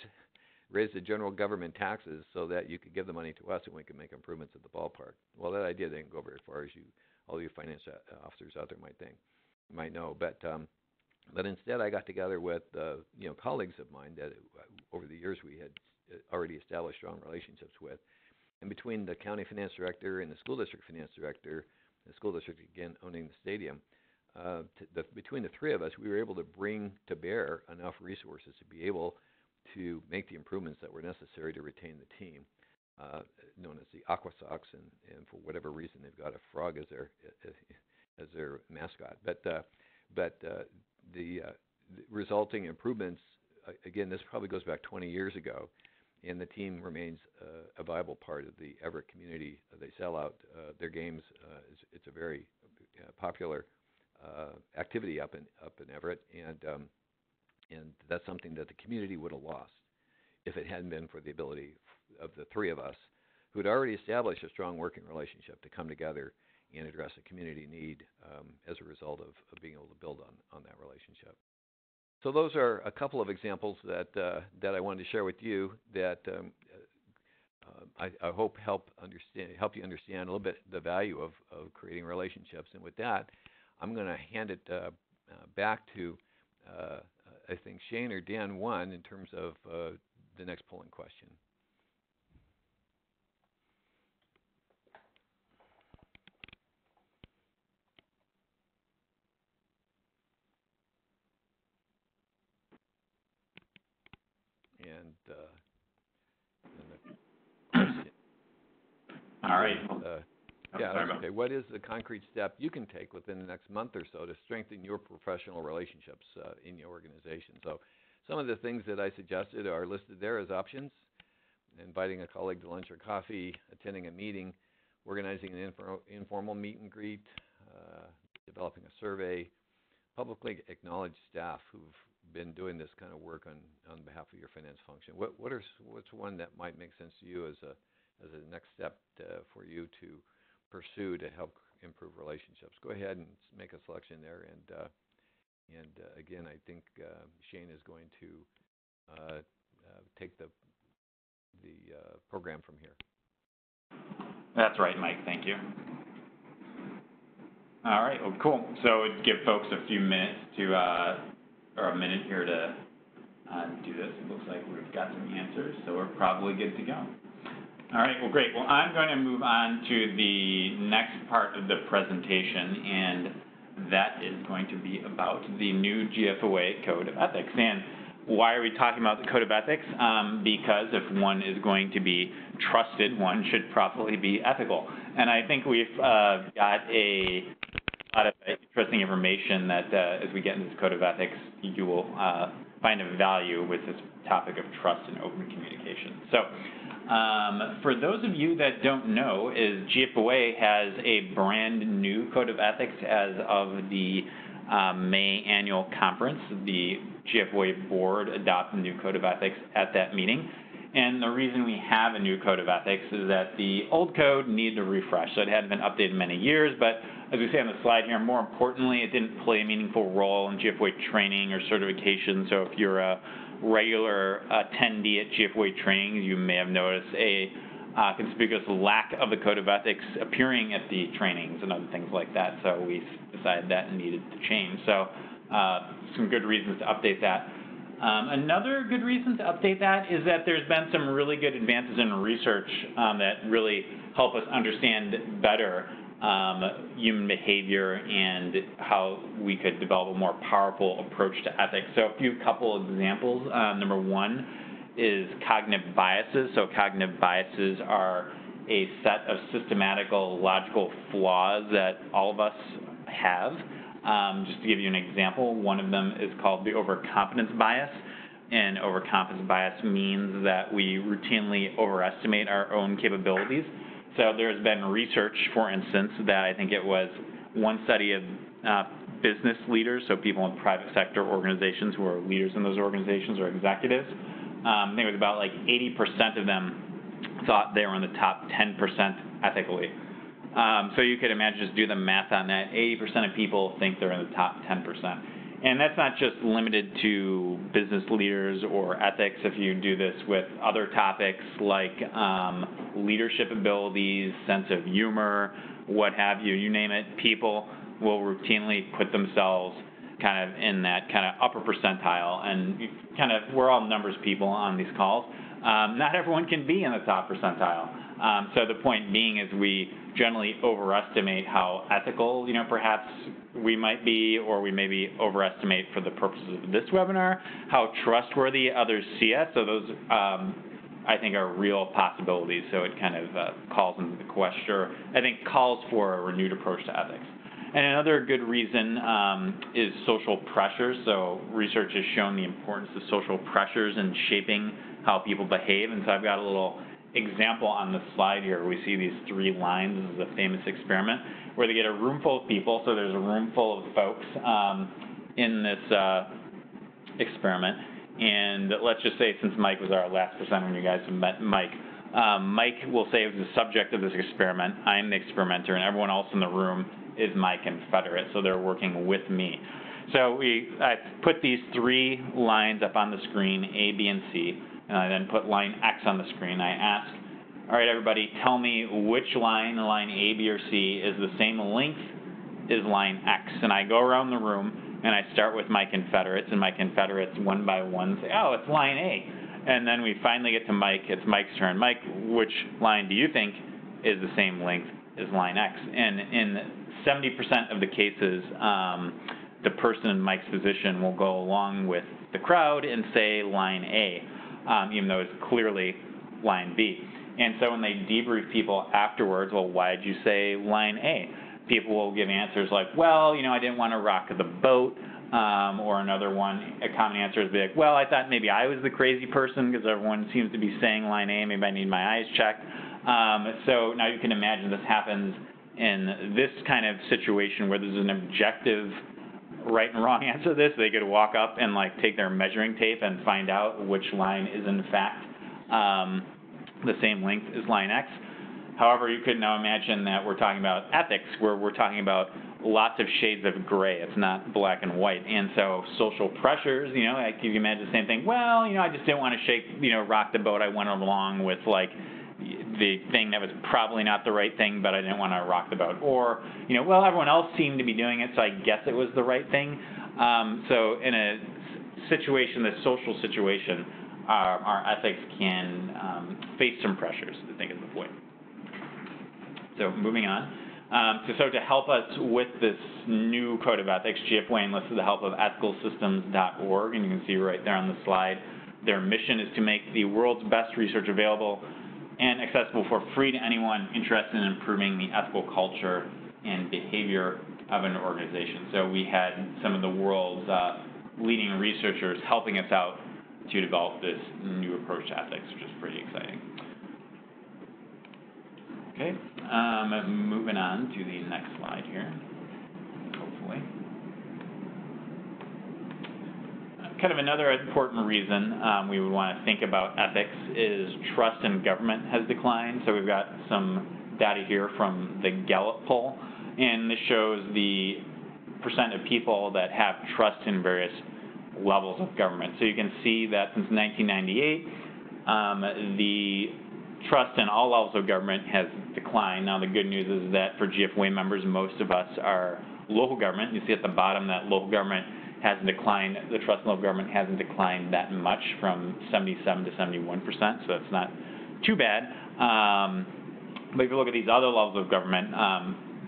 the general government taxes so that you could give the money to us and we could make improvements at the ballpark. Well, that idea didn't go very far, as all you finance officers out there might know. But instead, I got together with colleagues of mine that over the years we had already established strong relationships with. And between the county finance director and the school district finance director, the school district again owning the stadium, between the three of us, we were able to bring to bear enough resources to be able to make the improvements that were necessary to retain the team, known as the Aqua Sox, and for whatever reason they've got a frog as their mascot. But the resulting improvements, again, this probably goes back 20 years ago, and the team remains a viable part of the Everett community. They sell out their games. It's a very popular activity up in Everett, and that's something that the community would have lost if it hadn't been for the ability of the three of us who had already established a strong working relationship to come together and address a community need as a result of being able to build on that relationship. So those are a couple of examples that I wanted to share with you that I hope help you understand a little bit the value of creating relationships. And with that, I'm going to hand it back to I think Shane or Dan one in terms of the next polling question. And the question. All right. Okay. What is the concrete step you can take within the next month or so to strengthen your professional relationships in your organization? So some of the things that I suggested are listed there as options: inviting a colleague to lunch or coffee, attending a meeting, organizing an informal meet and greet, developing a survey, publicly acknowledge staff who've been doing this kind of work on behalf of your finance function. What's one that might make sense to you as as a next step for you to pursue to help improve relationships. Go ahead and make a selection there, and again, I think Shane is going to take the program from here. That's right, Mike. Thank you. All right. Well, cool. So give folks a few minutes or a minute here to do this. It looks like we've got some answers, so we're probably good to go. All right. Well, great. Well, I'm going to move on to the next part of the presentation, and that is going to be about the new GFOA Code of Ethics. And why are we talking about the Code of Ethics? Because if one is going to be trusted, one should probably be ethical. And I think we've got a lot of interesting information that as we get into this Code of Ethics, you will find a value with this topic of trust and open communication. So for those of you that don't know, is GFOA has a brand new Code of Ethics as of the May annual conference. The GFOA board adopted a new Code of Ethics at that meeting. And the reason we have a new Code of Ethics is that the old code needed a refresh. So it hadn't been updated in many years, but as we say on the slide here, more importantly, it didn't play a meaningful role in GFOA training or certification. So if you're a regular attendee at GFOA trainings, you may have noticed a conspicuous lack of the Code of Ethics appearing at the trainings and other things like that. So we decided that needed to change. So some good reasons to update that. Another good reason to update that is that there's been some really good advances in research that really help us understand better human behavior and how we could develop a more powerful approach to ethics. So a couple examples. Number one is cognitive biases. So cognitive biases are a set of systematical logical flaws that all of us have. Just to give you an example, one of them is called the overconfidence bias. And overconfidence bias means that we routinely overestimate our own capabilities. So there's been research, for instance, that I think it was one study of business leaders, so people in private sector organizations who are leaders in those organizations or executives. I think it was about like 80% of them thought they were in the top 10% ethically. So you could imagine, just do the math on that. 80% of people think they're in the top 10%. And that's not just limited to business leaders or ethics. If you do this with other topics like leadership abilities, sense of humor, what have you, you name it, people will routinely put themselves kind of in that kind of upper percentile. And we're all numbers people on these calls. Not everyone can be in the top percentile. So the point being is we generally overestimate how ethical, perhaps we might be, or we maybe overestimate for the purposes of this webinar, how trustworthy others see us. So those, I think, are real possibilities. So it kind of calls into the question, or I think calls for a renewed approach to ethics. And another good reason is social pressures. So research has shown the importance of social pressures in shaping how people behave. And so I've got a little example on the slide here. We see these three lines. This is a famous experiment where they get a room full of people. So there's a room full of folks in this experiment. And let's just say, since Mike was our last presenter and you guys have met Mike, Mike will say is the subject of this experiment. I'm the experimenter, and everyone else in the room is my confederate. So they're working with me. So I put these three lines up on the screen, A, B, and C. And I then put line X on the screen. I ask, all right, everybody, tell me which line A, B, or C, is the same length as line X. And I go around the room, and I start with my confederates, and my confederates, one by one, say, oh, it's line A. And then we finally get to Mike. It's Mike's turn. Mike, which line do you think is the same length as line X? And in 70% of the cases, the person in Mike's position will go along with the crowd and say line A. Even though it's clearly line B. And so when they debrief people afterwards, well, why did you say line A? People will give answers like, well, I didn't want to rock the boat. Or another one, a common answer is be like, well, I thought maybe I was the crazy person because everyone seems to be saying line A. Maybe I need my eyes checked. So now you can imagine this happens in this kind of situation where there's an objective right and wrong answer to this. They could walk up and take their measuring tape and find out which line is in fact the same length as line X. However, you could now imagine that we're talking about ethics, where we're talking about lots of shades of gray. It's not black and white. And so social pressures, like you can imagine the same thing. Well, I just didn't want to rock the boat. I went along with like the thing that was probably not the right thing, but I didn't want to rock the boat. Or, well, everyone else seemed to be doing it, so I guess it was the right thing. So in a situation, the social situation, our ethics can face some pressures, I think is the point. So moving on. So to help us with this new code of ethics, GFWA enlisted the help of ethicalsystems.org, and you can see right there on the slide, their mission is to make the world's best research available and accessible for free to anyone interested in improving the ethical culture and behavior of an organization. So we had some of the world's leading researchers helping us out to develop this new approach to ethics, which is pretty exciting. Okay, moving on to the next slide here, hopefully. Kind of another important reason we would want to think about ethics is trust in government has declined. So we've got some data here from the Gallup poll, and this shows the percent of people that have trust in various levels of government. So you can see that since 1998, the trust in all levels of government has declined. Now, the good news is that for GFWA members, most of us are local government. You see at the bottom that local government hasn't declined. The trust in local government hasn't declined that much, from 77 to 71%, so that's not too bad. But if you look at these other levels of government,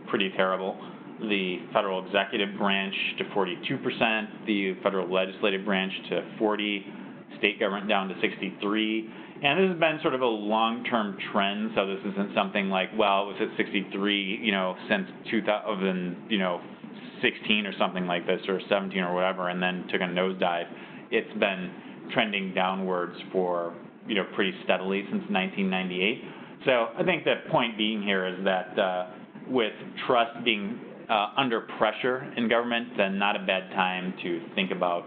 pretty terrible. The federal executive branch to 42%, the federal legislative branch to 40%, state government down to 63%. And this has been sort of a long-term trend, so this isn't something like, well, it was at 63, since 2016 or something like this, or 17 or whatever, and then took a nosedive. It's been trending downwards for, pretty steadily since 1998. So I think the point being here is that with trust being under pressure in government, then not a bad time to think about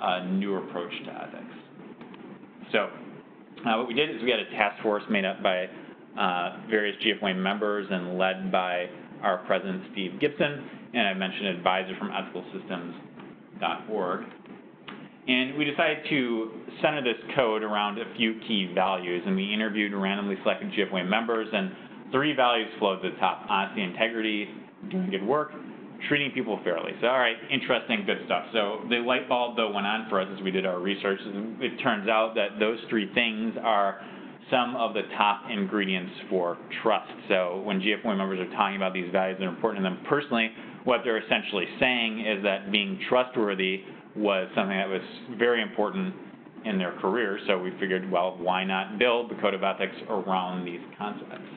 a new approach to ethics. So what we did is we had a task force made up by various GFWA members and led by our president, Steve Gibson, and I mentioned an advisor from ethicalsystems.org. And we decided to center this code around a few key values, and we interviewed randomly selected GFWA members, and 3 values flowed to the top: honesty, integrity, doing good work, treating people fairly. So, all right, interesting, good stuff. So the light bulb, though, went on for us as we did our research. It turns out that those 3 things are some of the top ingredients for trust. So when GFWA members are talking about these values that are important to them personally, what they're essentially saying is that being trustworthy was something that was very important in their career. So we figured, well, why not build the code of ethics around these concepts?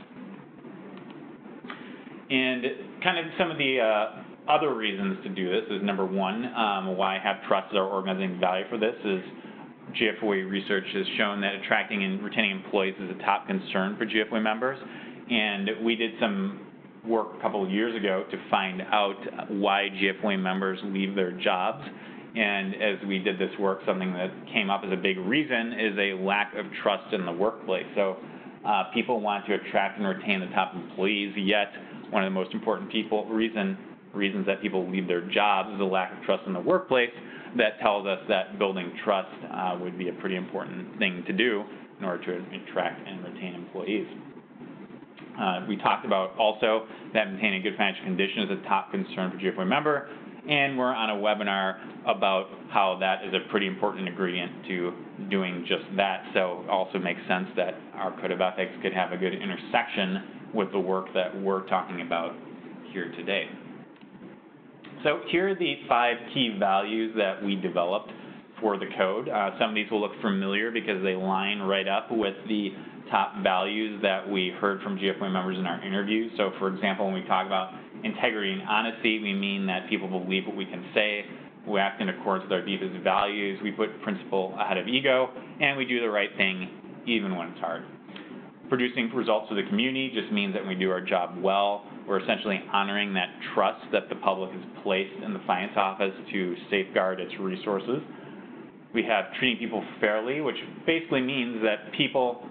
And kind of some of the other reasons to do this is, number one, why have trust as our organizing value for this is GFWA research has shown that attracting and retaining employees is a top concern for GFWA members. And we did some work a couple of years ago to find out why GFWA members leave their jobs. And as we did this work, something that came up as a big reason is a lack of trust in the workplace. So people want to attract and retain the top employees, yet one of the most important reasons that people leave their jobs is a lack of trust in the workplace. That tells us that building trust would be a pretty important thing to do in order to attract and retain employees. We talked about also that maintaining good financial condition is a top concern for GFWA member, and we're on a webinar about how that is a pretty important ingredient to doing just that. So it also makes sense that our code of ethics could have a good intersection with the work that we're talking about here today. So here are the 5 key values that we developed for the code. Some of these will look familiar because they line right up with the top values that we heard from GFWA members in our interviews. So for example, when we talk about integrity and honesty, we mean that people believe what we can say, we act in accordance with our deepest values, we put principle ahead of ego, and we do the right thing even when it's hard. Producing results for the community just means that when we do our job well, we're essentially honoring that trust that the public has placed in the finance office to safeguard its resources. We have treating people fairly, which basically means that people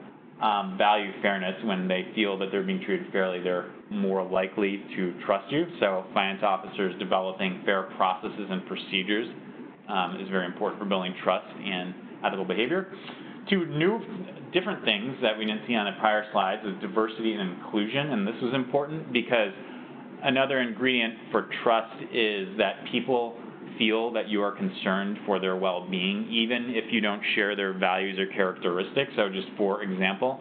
value fairness. When they feel that they're being treated fairly, they're more likely to trust you. So finance officers developing fair processes and procedures is very important for building trust and ethical behavior. Two different things that we didn't see on the prior slides is diversity and inclusion, and this was important because another ingredient for trust is that people feel that you are concerned for their well-being, even if you don't share their values or characteristics. So just for example,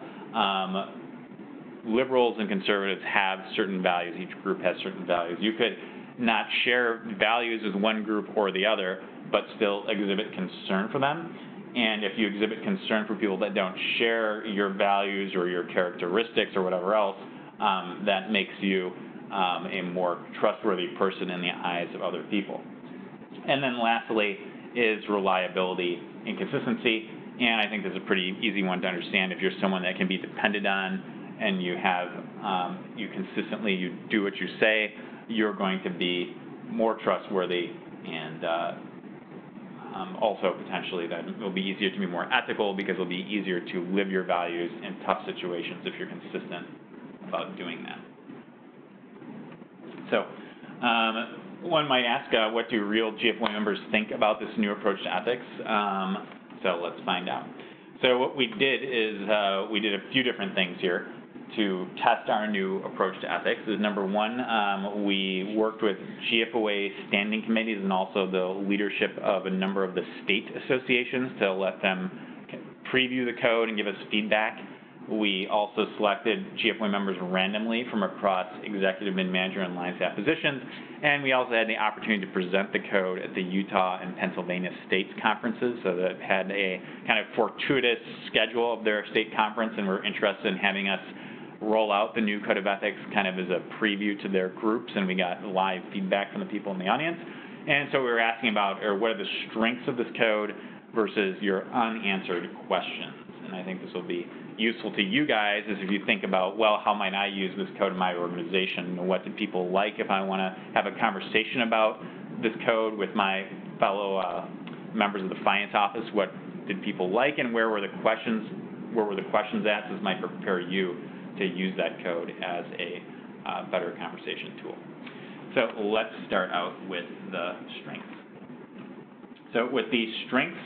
liberals and conservatives have certain values. Each group has certain values. You could not share values with one group or the other, but still exhibit concern for them. And if you exhibit concern for people that don't share your values or your characteristics or whatever else, that makes you a more trustworthy person in the eyes of other people. And then lastly is reliability and consistency. And I think this is a pretty easy one to understand. If you're someone that can be depended on and you have, you do what you say, you're going to be more trustworthy, and also potentially that it will be easier to be more ethical because it will be easier to live your values in tough situations if you're consistent about doing that. So one might ask, what do real GFOA members think about this new approach to ethics? So let's find out. So what we did is we did a few different things here to test our new approach to ethics. Is number one, we worked with GFOA standing committees and also the leadership of a number of the state associations to let them preview the code and give us feedback. We also selected GFOA members randomly from across executive, mid-manager, and line staff positions, and we also had the opportunity to present the code at the Utah and Pennsylvania states conferences, so that had a kind of fortuitous schedule of their state conference, and were interested in having us roll out the new code of ethics kind of as a preview to their groups, and we got live feedback from the people in the audience. And so we were asking about, or what are the strengths of this code versus your unanswered questions. And I think this will be useful to you guys is if you think about, well, how might I use this code in my organization? What do people like if I want to have a conversation about this code with my fellow members of the finance office? What did people like, and where were the questions at? This might prepare you to use that code as a better conversation tool. So let's start out with the strengths. So with the strengths,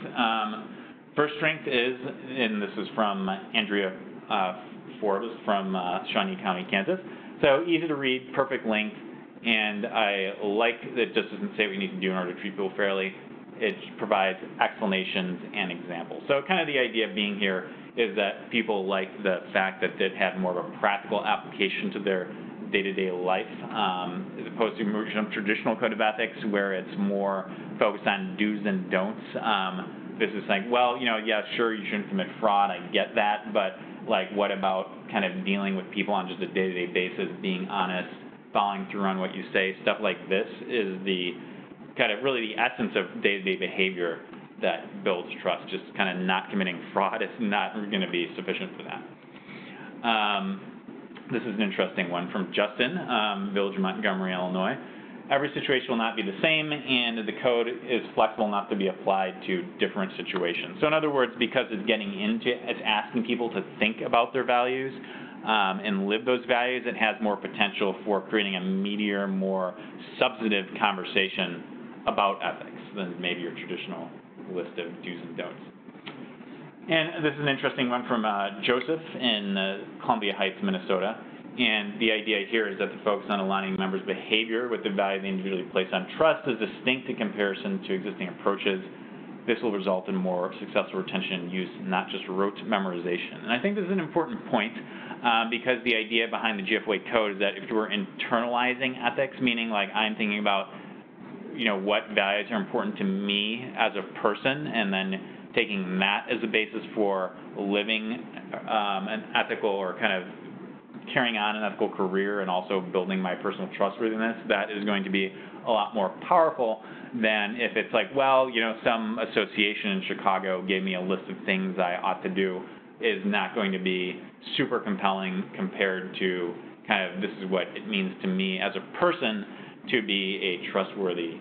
first strength is, and this is from Andrea Forbes from Shawnee County, Kansas. So easy to read, perfect length, and I like that it just doesn't say what you need to do in order to treat people fairly. It provides explanations and examples. So kind of the idea being here is that people like the fact that it had more of a practical application to their day-to-day life, as opposed to some traditional code of ethics where it's more focused on do's and don'ts. This is like, well, yeah, sure, you shouldn't commit fraud, I get that, but like, what about kind of dealing with people on just a day-to-day basis, being honest, following through on what you say? Stuff like this is the kind of really the essence of day-to-day behavior that builds trust. Just kind of not committing fraud is not going to be sufficient for that. This is an interesting one from Justin, Village of Montgomery, Illinois. Every situation will not be the same, and the code is flexible enough to be applied to different situations. So in other words, because it's asking people to think about their values and live those values, it has more potential for creating a meatier, more substantive conversation about ethics than maybe your traditional list of do's and don'ts. And this is an interesting one from Joseph in Columbia Heights, Minnesota. And the idea here is that the focus on aligning members' behavior with the value they individually place on trust is distinct in comparison to existing approaches. This will result in more successful retention and use, not just rote memorization. And I think this is an important point because the idea behind the GFOA code is that if you were internalizing ethics, meaning like I'm thinking about what values are important to me as a person, and then taking that as a basis for living an ethical or kind of carrying on an ethical career and also building my personal trustworthiness, that is going to be a lot more powerful than if it's like, well, some association in Chicago gave me a list of things I ought to do, is not going to be super compelling compared to kind of this is what it means to me as a person to be a trustworthy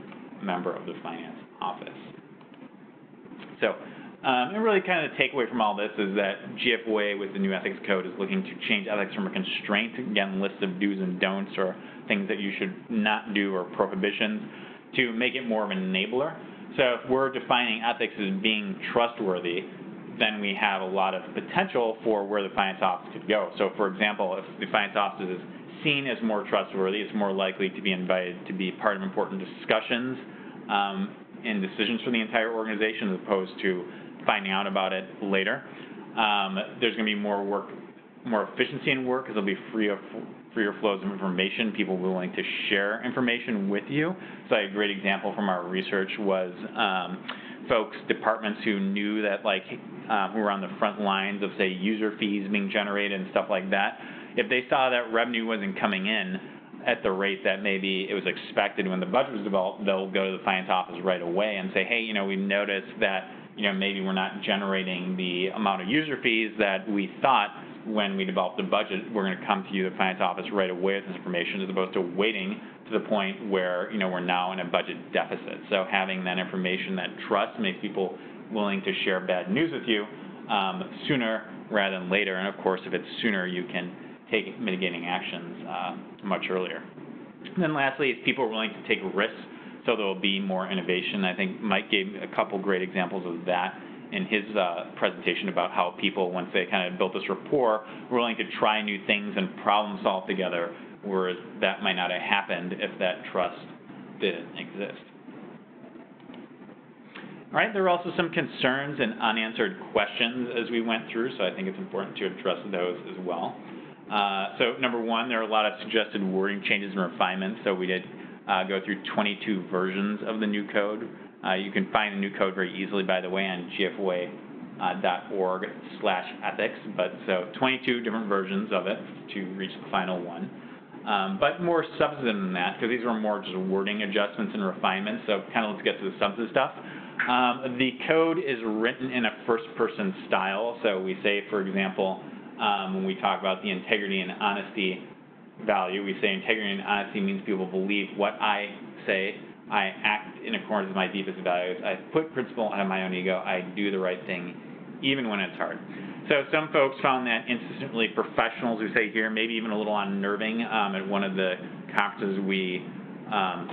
member of the finance office. So And really kind of the takeaway from all this is that GFOA with the new ethics code is looking to change ethics from a constraint, again, list of do's and don'ts or things that you should not do or prohibitions, to make it more of an enabler. So if we're defining ethics as being trustworthy, then we have a lot of potential for where the finance office could go. So for example, if the finance office is seen as more trustworthy, it's more likely to be invited to be part of important discussions and decisions for the entire organization as opposed to finding out about it later. There's going to be more work, more efficiency in work because there'll be freer flows of information, people willing to share information with you. So a great example from our research was folks, departments who knew that who were on the front lines of, say, user fees being generated and stuff like that. If they saw that revenue wasn't coming in at the rate that maybe it was expected when the budget was developed, they'll go to the finance office right away and say, hey, we noticed that maybe we're not generating the amount of user fees that we thought when we developed the budget. We're going to come to you, the finance office, right away with this information as opposed to waiting to the point where we're now in a budget deficit. So having that information, that trust, makes people willing to share bad news with you sooner rather than later. And of course, if it's sooner, you can take mitigating actions much earlier. And then lastly, is people willing to take risks, so there will be more innovation. I think Mike gave a couple great examples of that in his presentation about how people, once they kind of built this rapport, were willing to try new things and problem solve together, whereas that might not have happened if that trust didn't exist. All right, there were also some concerns and unanswered questions as we went through, so I think it's important to address those as well. So number one, there are a lot of suggested wording changes and refinements. So we did go through 22 versions of the new code. You can find the new code very easily, by the way, on gfoa.org/ethics. But so 22 different versions of it to reach the final one. But more substantive than that, because these were more just wording adjustments and refinements. So kind of let's get to the substantive stuff. The code is written in a first-person style. So we say, for example, when we talk about the integrity and honesty value, we say integrity and honesty means people believe what I say, I act in accordance with my deepest values, I put principle out of my own ego, I do the right thing, even when it's hard. So some folks found that insistently professionals, we say here, maybe even a little unnerving. At one of the conferences we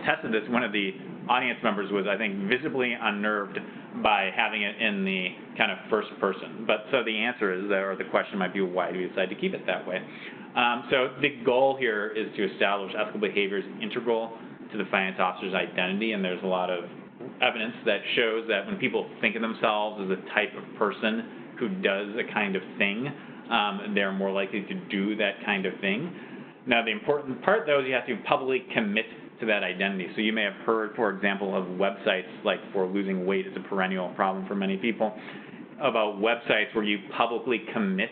tested this, one of the audience members was, I think, visibly unnerved by having it in the kind of first person. But so the answer is, or the question might be, why do we decide to keep it that way? So the goal here is to establish ethical behaviors integral to the finance officer's identity, and there's a lot of evidence that shows that when people think of themselves as a type of person who does a kind of thing, they're more likely to do that kind of thing. Now, the important part, though, is you have to publicly commit to that identity. So you may have heard, for example, of websites like for losing weight is a perennial problem for many people, about websites where you publicly commit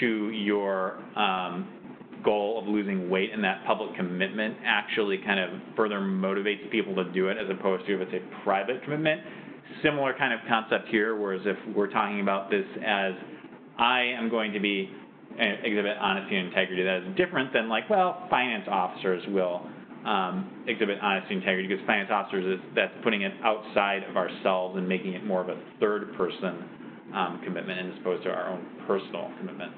to your goal of losing weight, and that public commitment actually kind of further motivates people to do it as opposed to if it's a private commitment. Similar kind of concept here, whereas if we're talking about this as I am going to be exhibit honesty and integrity, that is different than finance officers will exhibit honesty and integrity, because finance officers, that's putting it outside of ourselves and making it more of a third person commitment as opposed to our own personal commitment.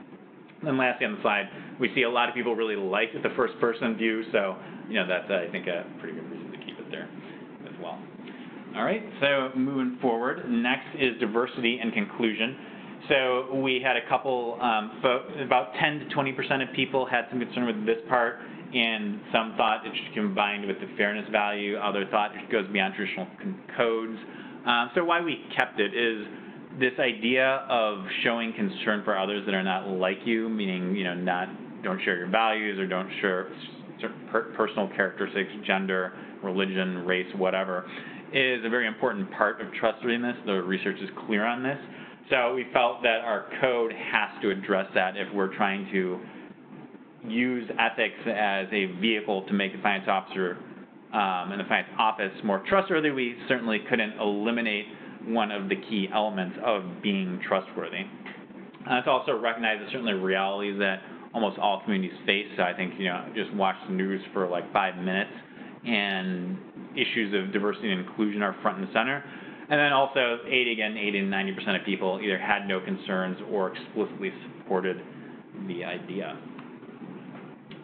And then lastly on the slide, we see a lot of people really like the first person view, so that's I think a pretty good reason to keep it there as well. All right, so moving forward, next is diversity and conclusion. So we had a couple, about 10 to 20% of people had some concern with this part, and some thought it should be combined with the fairness value, other thought it goes beyond traditional codes. So why we kept it is this idea of showing concern for others that are not like you, meaning don't share your values or don't share personal characteristics, gender, religion, race, whatever, is a very important part of trustworthiness. The research is clear on this. So we felt that our code has to address that if we're trying to use ethics as a vehicle to make the finance officer and the finance office more trustworthy. We certainly couldn't eliminate one of the key elements of being trustworthy. It's also recognized as certainly realities that almost all communities face. So I think, just watch the news for 5 minutes and issues of diversity and inclusion are front and center. And then also 80 to 90% of people either had no concerns or explicitly supported the idea.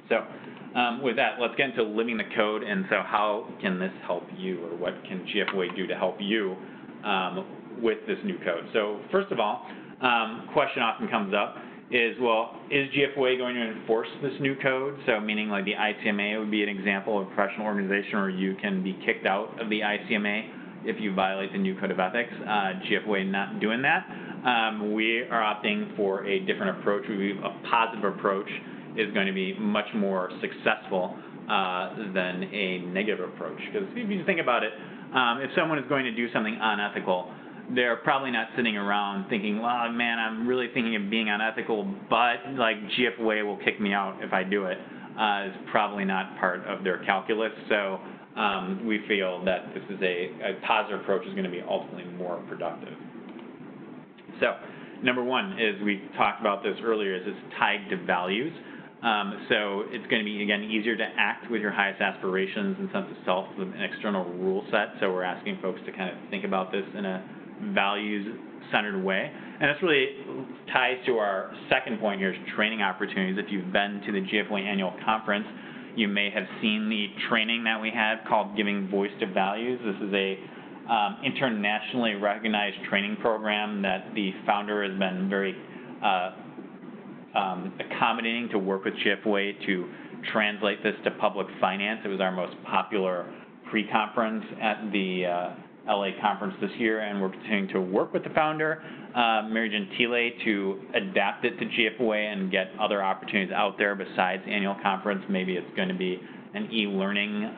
So with that, let's get into living the code. And so how can this help you, or what can GFOA do to help you with this new code? So first of all, question often comes up is, well, is GFOA going to enforce this new code? So meaning like the ICMA would be an example of a professional organization where you can be kicked out of the ICMA if you violate the new code of ethics. GFOA not doing that. We are opting for a different approach. We believe a positive approach is going to be much more successful than a negative approach. Because if you think about it, if someone is going to do something unethical, they're probably not sitting around thinking, well, man, I'm really thinking of being unethical, but like GFOA will kick me out if I do it. Is probably not part of their calculus. So we feel that this is a positive approach is going to be ultimately more productive. So number one is, we talked about this earlier, is it's tied to values. So it's going to be, again, easier to act with your highest aspirations and sense of self with an external rule set. So we're asking folks to kind of think about this in a values-centered way. And this really ties to our second point here, is training opportunities. If you've been to the GFOA annual conference, you may have seen the training that we have called Giving Voice to Values. This is a internationally recognized training program that the founder has been very accommodating to work with GFOA to translate this to public finance. It was our most popular pre-conference at the LA conference this year, and we're continuing to work with the founder, Mary Gentile, to adapt it to GFOA and get other opportunities out there besides the annual conference. Maybe it's going to be an e-learning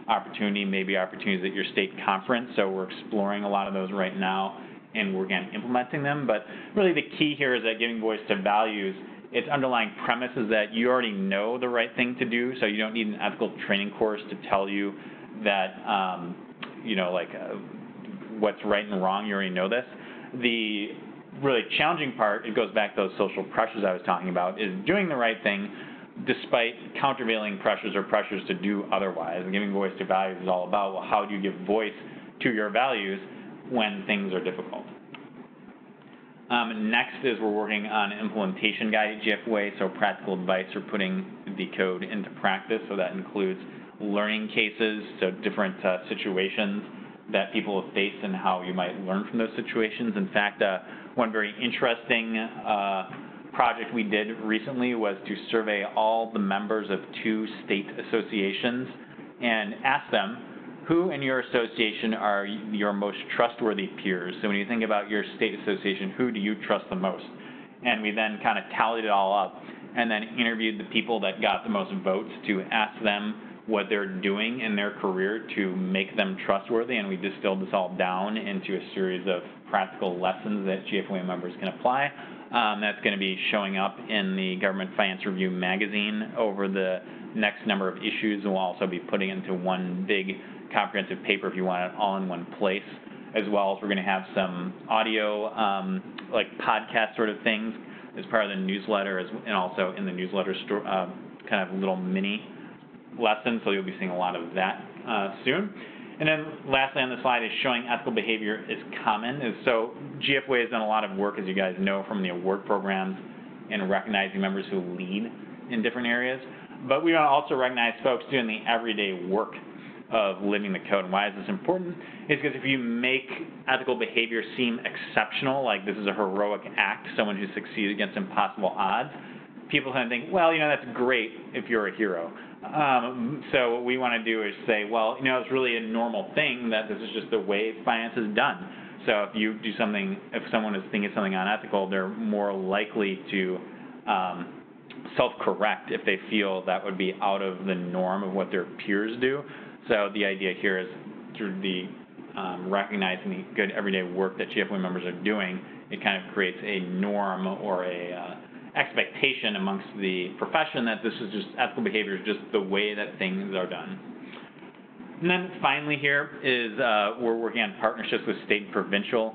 opportunity, maybe opportunities at your state conference. So we're exploring a lot of those right now, and we're, again, implementing them. But really the key here is that giving voice to values, its underlying premise is that you already know the right thing to do, so you don't need an ethical training course to tell you that, what's right and wrong. You already know this. The really challenging part, it goes back to those social pressures I was talking about, is doing the right thing despite countervailing pressures or pressures to do otherwise. And giving voice to values is all about, well, how do you give voice to your values when things are difficult? Next is, we're working on an implementation guide at GFOA, so practical advice for putting the code into practice. So that includes learning cases, so different situations that people have faced and how you might learn from those situations. In fact, one very interesting project we did recently was to survey all the members of 2 state associations and ask them, who in your association are your most trustworthy peers? So when you think about your state association, who do you trust the most? And we then kind of tallied it all up and then interviewed the people that got the most votes to ask them what they're doing in their career to make them trustworthy, and we distilled this all down into a series of practical lessons that GFOA members can apply. That's going to be showing up in the Government Finance Review magazine over the next number of issues, and we'll also be putting it into one big comprehensive paper if you want it all in one place, as well as we're going to have some audio, like podcast sort of things as part of the newsletter, and also in the newsletter kind of little mini lessons, so you'll be seeing a lot of that soon. And then lastly on the slide is showing ethical behavior is common. And so GFOA has done a lot of work, as you guys know, from the award programs and recognizing members who lead in different areas. But we want to also recognize folks doing the everyday work of living the code. And why is this important? Is because if you make ethical behavior seem exceptional, like this is a heroic act, someone who succeeded against impossible odds, people kind of think, well, that's great if you're a hero. So what we want to do is say, well, it's really a normal thing that this is just the way finance is done. So if you do something, if someone is thinking something unethical, they're more likely to self-correct if they feel that would be out of the norm of what their peers do. So the idea here is, through the recognizing the good everyday work that GFOA members are doing, it kind of creates a norm or a expectation amongst the profession that this is just, ethical behavior is just the way that things are done. And then finally here is we're working on partnerships with state and provincial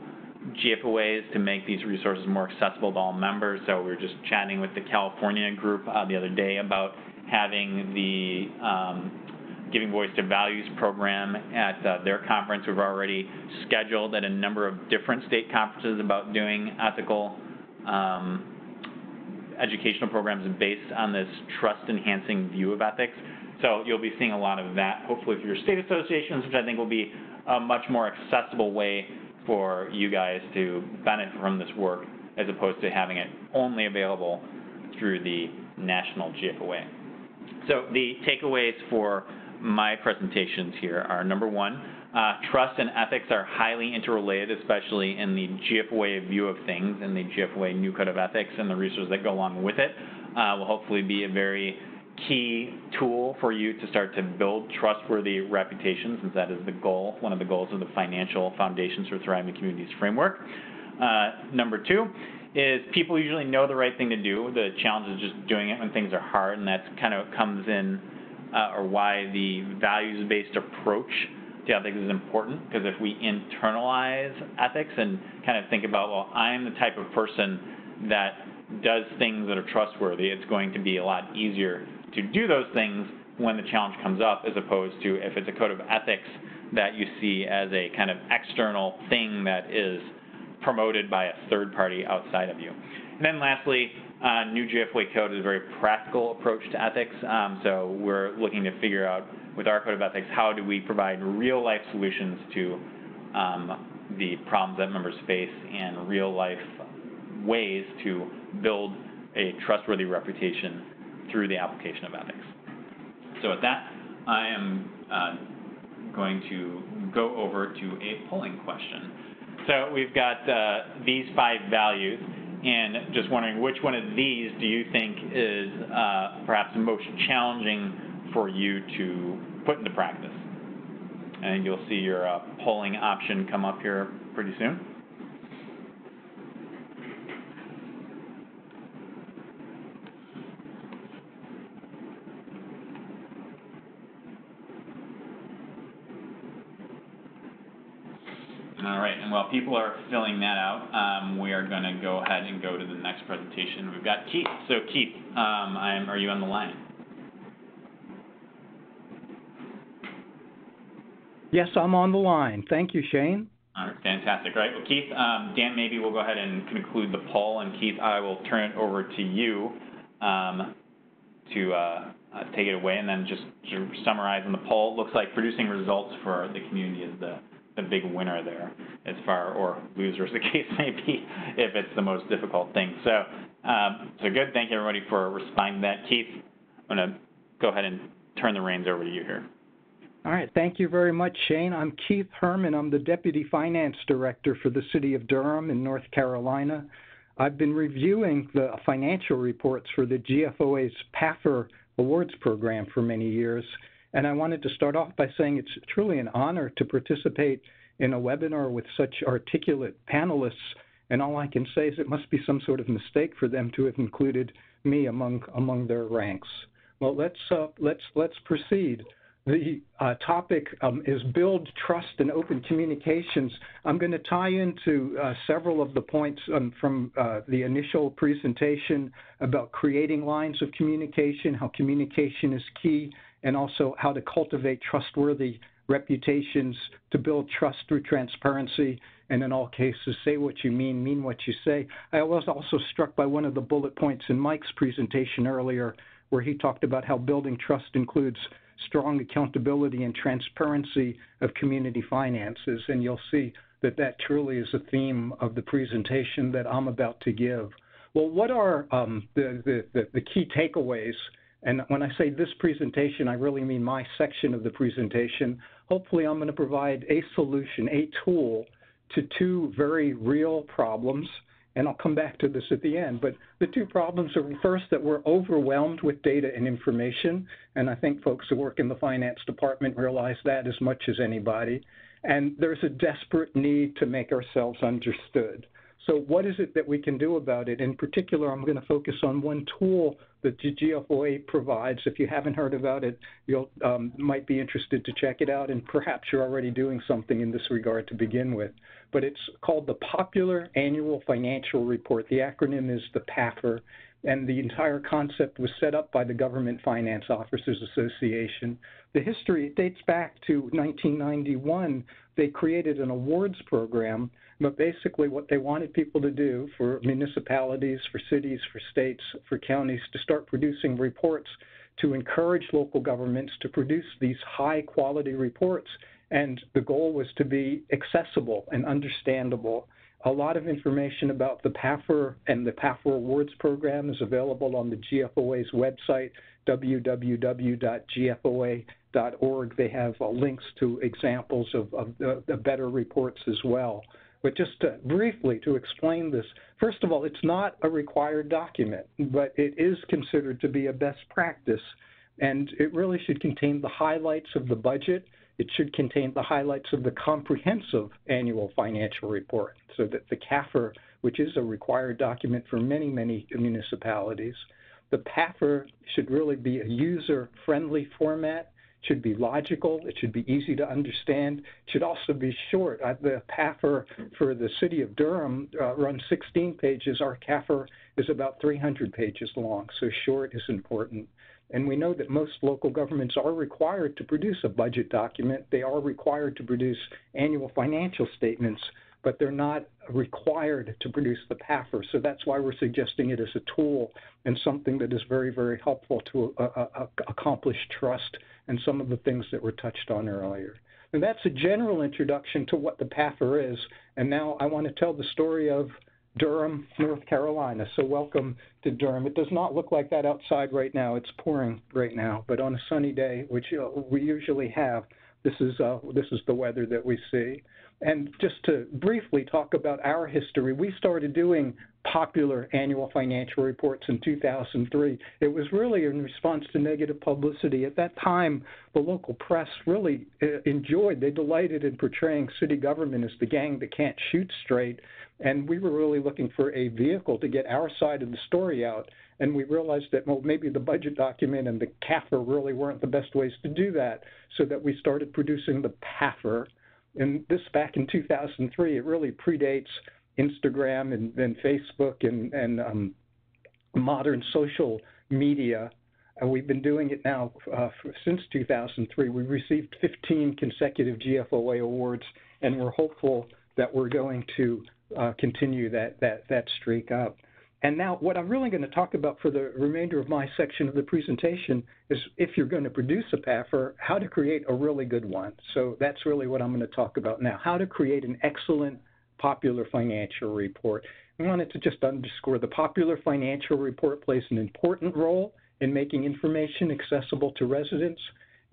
GFOAs to make these resources more accessible to all members. So we were just chatting with the California group the other day about having the Giving Voice to Values program at their conference. We've already scheduled at a number of different state conferences about doing ethical educational programs based on this trust-enhancing view of ethics. So you'll be seeing a lot of that, hopefully through your state associations, which I think will be a much more accessible way for you guys to benefit from this work as opposed to having it only available through the national GFOA. So the takeaways for my presentations here are, number one, trust and ethics are highly interrelated, especially in the GFOA view of things and the GFOA new code of ethics and the resources that go along with it. Will hopefully be a very key tool for you to start to build trustworthy reputations, since that is the goal, one of the goals of the Financial Foundations for Thriving Communities framework. Number two is people usually know the right thing to do. The challenge is just doing it when things are hard, and that's kind of comes in, or why the values-based approach to ethics is important, because if we internalize ethics and kind of think about, well, I'm the type of person that does things that are trustworthy, it's going to be a lot easier to do those things when the challenge comes up, as opposed to if it's a code of ethics that you see as a kind of external thing that is promoted by a third party outside of you. And then lastly, new GFOA code is a very practical approach to ethics. So we're looking to figure out with our code of ethics, how do we provide real life solutions to the problems that members face and real life ways to build a trustworthy reputation through the application of ethics. So with that, I am going to go over to a polling question. So we've got these 5 values, and just wondering which one of these do you think is perhaps the most challenging for you to put into practice? And you'll see your polling option come up here pretty soon. All right, and while people are filling that out, we are going to go ahead and go to the next presentation. We've got Keith. So Keith, are you on the line? Yes, I'm on the line. Thank you, Shane. All right, fantastic. All right, well, Keith, Dan, maybe we'll go ahead and conclude the poll, and Keith, I will turn it over to you to take it away, and then just to summarize on the poll. It looks like producing results for the community is the big winner there, as far, or loser as the case may be, if it's the most difficult thing. So, so good. Thank you, everybody, for responding to that. Keith, I'm going to go ahead and turn the reins over to you here. All right. Thank you very much, Shane. I'm Keith Herman. I'm the Deputy Finance Director for the City of Durham in North Carolina. I've been reviewing the financial reports for the GFOA's PAFR Awards program for many years, and I wanted to start off by saying it's truly an honor to participate in a webinar with such articulate panelists, and all I can say is it must be some sort of mistake for them to have included me among their ranks. Well, let's proceed. The topic is Build Trust and Open Communications. I'm going to tie into several of the points from the initial presentation about creating lines of communication, how communication is key, and also how to cultivate trustworthy reputations to build trust through transparency, and in all cases, say what you mean what you say. I was also struck by one of the bullet points in Mike's presentation earlier, where he talked about how building trust includes strong accountability and transparency of community finances, and you'll see that that truly is a theme of the presentation that I'm about to give. Well, what are the key takeaways? And when I say this presentation, I really mean my section of the presentation. Hopefully, I'm going to provide a solution, a tool to 2 very real problems, and I'll come back to this at the end. But the 2 problems are, first, that we're overwhelmed with data and information, and I think folks who work in the finance department realize that as much as anybody. And there's a desperate need to make ourselves understood. So what is it that we can do about it? In particular, I'm going to focus on one tool that the GFOA provides. If you haven't heard about it, you might be interested to check it out, and perhaps you're already doing something in this regard to begin with. But it's called the Popular Annual Financial Report. The acronym is the PAFR. and the entire concept was set up by the Government Finance Officers Association. The history, it dates back to 1991. They created an awards program, but basically what they wanted people to do for municipalities, for cities, for states, for counties, to start producing reports to encourage local governments to produce these high-quality reports. And the goal was to be accessible and understandable. A lot of information about the PAFR and the PAFR Awards program is available on the GFOA's website, www.gfoa.org. They have links to examples of the better reports as well. But just briefly to explain this, first of all, it's not a required document, but it is considered to be a best practice. And it really should contain the highlights of the budget. It should contain the highlights of the comprehensive annual financial report, so that the CAFR, which is a required document for many, many municipalities, the PAFR should really be a user-friendly format, should be logical, it should be easy to understand, it should also be short. The PAFR for the city of Durham runs 16 pages. Our CAFR is about 300 pages long, so short is important. And we know that most local governments are required to produce a budget document. They are required to produce annual financial statements, but they're not required to produce the PAFR. So that's why we're suggesting it as a tool and something that is very, very helpful to accomplish trust and some of the things that were touched on earlier. And that's a general introduction to what the PAFR is. And now I want to tell the story of Durham, North Carolina. So welcome to Durham. It does not look like that outside right now. It's pouring right now, but on a sunny day, which we usually have, this is the weather that we see. And just to briefly talk about our history, we started doing popular annual financial reports in 2003. It was really in response to negative publicity. At that time, the local press really they delighted in portraying city government as the gang that can't shoot straight. And we were really looking for a vehicle to get our side of the story out. And we realized that, well, maybe the budget document and the CAFR really weren't the best ways to do that, so that we started producing the PAFR. And this back in 2003, it really predates Instagram and Facebook and modern social media. We've been doing it now since 2003. We've received 15 consecutive GFOA awards, and we're hopeful that we're going to continue that streak up. And now what I'm really going to talk about for the remainder of my section of the presentation is, if you're going to produce a PAFR, how to create a really good one. So that's really what I'm going to talk about now, how to create an excellent popular financial report. I wanted to just underscore the popular financial report plays an important role in making information accessible to residents.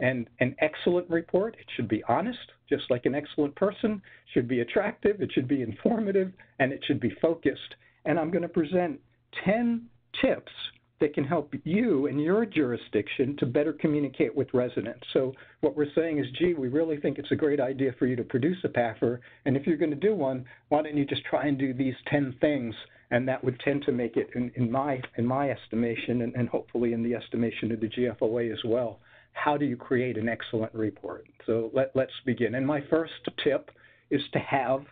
And an excellent report, it should be honest, just like an excellent person, should be attractive, it should be informative, and it should be focused. And I'm going to present 10 tips that can help you in your jurisdiction to better communicate with residents. So what we're saying is, gee, we really think it's a great idea for you to produce a PAFR, and if you're going to do one, why don't you just try and do these 10 things, and that would tend to make it, in my estimation, and hopefully in the estimation of the GFOA as well, how do you create an excellent report? So let's begin. And my first tip is to have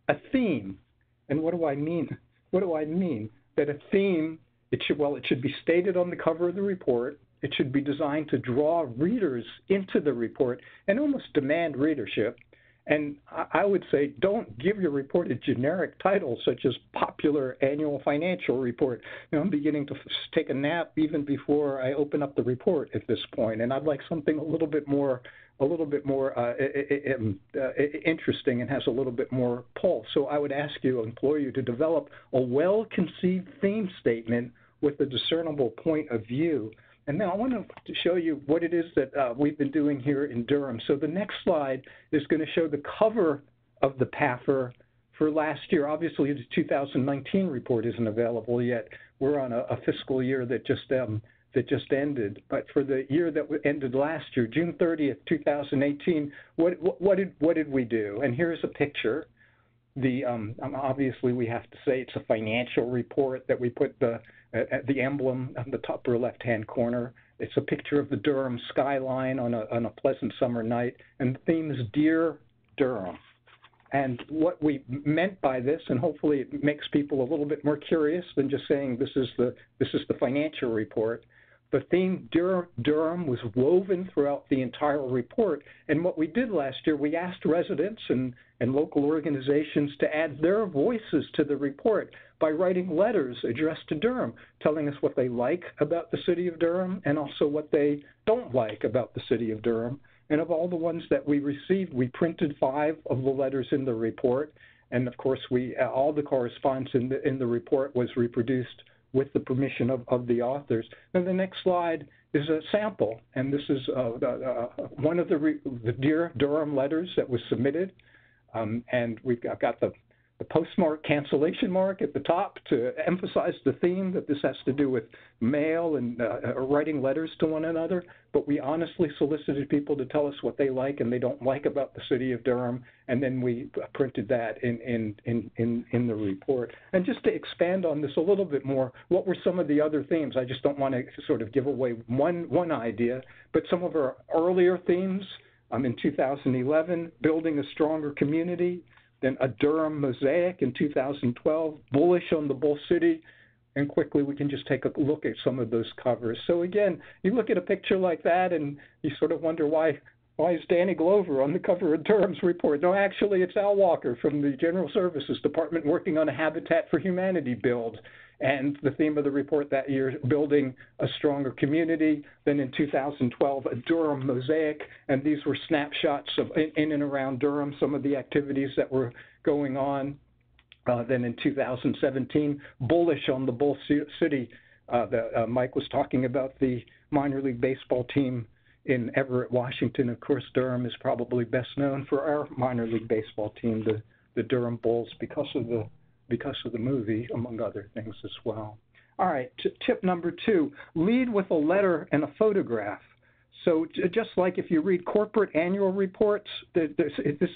a theme. And what do I mean? That a theme, it should be stated on the cover of the report. It should be designed to draw readers into the report and almost demand readership. And I would say, don't give your report a generic title such as Popular Annual Financial Report. I'm beginning to take a nap even before I open up the report at this point, and I'd like something a little bit more interesting and has a little bit more pulse. So I would implore you to develop a well-conceived theme statement with a discernible point of view. And now I want to show you what it is that we've been doing here in Durham. So the next slide is going to show the cover of the PAFR for last year. Obviously, the 2019 report isn't available yet. We're on a fiscal year that just ended. But for the year that ended last year, June 30th, 2018, what did we do? And here's a picture. Obviously, we have to say it's a financial report that we put the emblem on the upper left-hand corner. It's a picture of the Durham skyline on a pleasant summer night, and the theme is Dear Durham. And what we meant by this, and hopefully it makes people a little bit more curious than just saying this is the financial report. The theme Durham was woven throughout the entire report. And what we did last year, we asked residents and local organizations to add their voices to the report by writing letters addressed to Durham, telling us what they like about the city of Durham and also what they don't like about the city of Durham. And of all the ones that we received, we printed 5 of the letters in the report. And of course, all the correspondence in the report was reproduced with the permission of the authors. And the next slide is a sample. And this is one of the Dear Durham letters that was submitted. And we've got the postmark cancellation mark at the top to emphasize the theme that this has to do with mail and writing letters to one another. But we honestly solicited people to tell us what they like and they don't like about the city of Durham, and then we printed that in the report. And just to expand on this a little bit more, what were some of the other themes? I just don't want to sort of give away one idea, but some of our earlier themes in 2011, building a stronger community. Then a Durham mosaic in 2012, bullish on the Bull City, and quickly we can just take a look at some of those covers. So again, you look at a picture like that and you sort of wonder why is Danny Glover on the cover of Durham's report? No, actually it's Al Walker from the General Services Department working on a Habitat for Humanity build. And the theme of the report that year, building a stronger community. Then in 2012, a Durham mosaic. And these were snapshots of in and around Durham, some of the activities that were going on. Then in 2017, bullish on the Bull City. Mike was talking about the minor league baseball team in Everett, Washington. Of course, Durham is probably best known for our minor league baseball team, the Durham Bulls, because of the movie, among other things as well. All right, tip number 2, lead with a letter and a photograph. So just like if you read corporate annual reports, this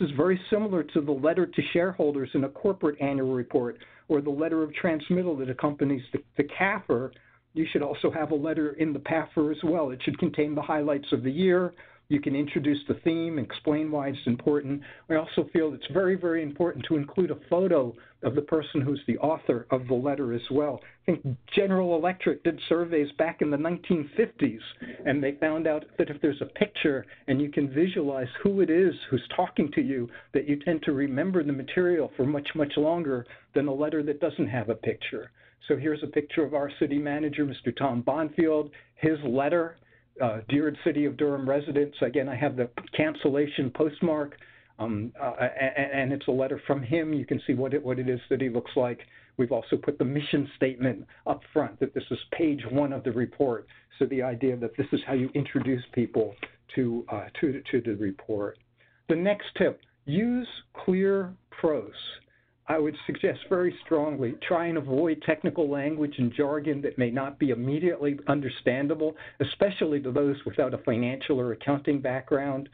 is very similar to the letter to shareholders in a corporate annual report or the letter of transmittal that accompanies the CAFR. You should also have a letter in the PAFR as well. It should contain the highlights of the year. You can introduce the theme, explain why it's important. I also feel it's very, very important to include a photo of the person who's the author of the letter as well. I think General Electric did surveys back in the 1950s, and they found out that if there's a picture and you can visualize who it is who's talking to you, that you tend to remember the material for much, much longer than a letter that doesn't have a picture. So here's a picture of our city manager, Mr. Tom Bonfield, his letter. Dear City of Durham residents, again, I have the cancellation postmark, and it's a letter from him. You can see what it is that he looks like. We've also put the mission statement up front, that this is page 1 of the report. So the idea that this is how you introduce people to the report. The next tip, use clear prose. I would suggest very strongly try and avoid technical language and jargon that may not be immediately understandable, especially to those without a financial or accounting background.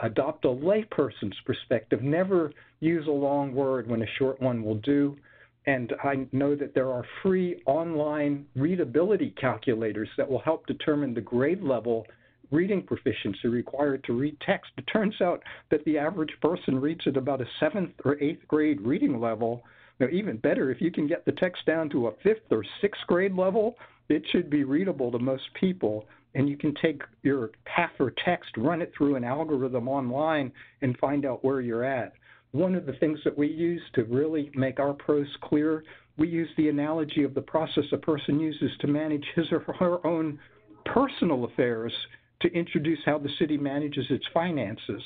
Adopt a layperson's perspective. Never use a long word when a short one will do. And I know that there are free online readability calculators that will help determine the grade level reading proficiency required to read text. It turns out that the average person reads at about a 7th or 8th grade reading level. Now, even better, if you can get the text down to a 5th or 6th grade level, it should be readable to most people. And you can take your PAFR text, run it through an algorithm online, and find out where you're at. One of the things that we use to really make our prose clear, we use the analogy of the process a person uses to manage his or her own personal affairs to introduce how the city manages its finances.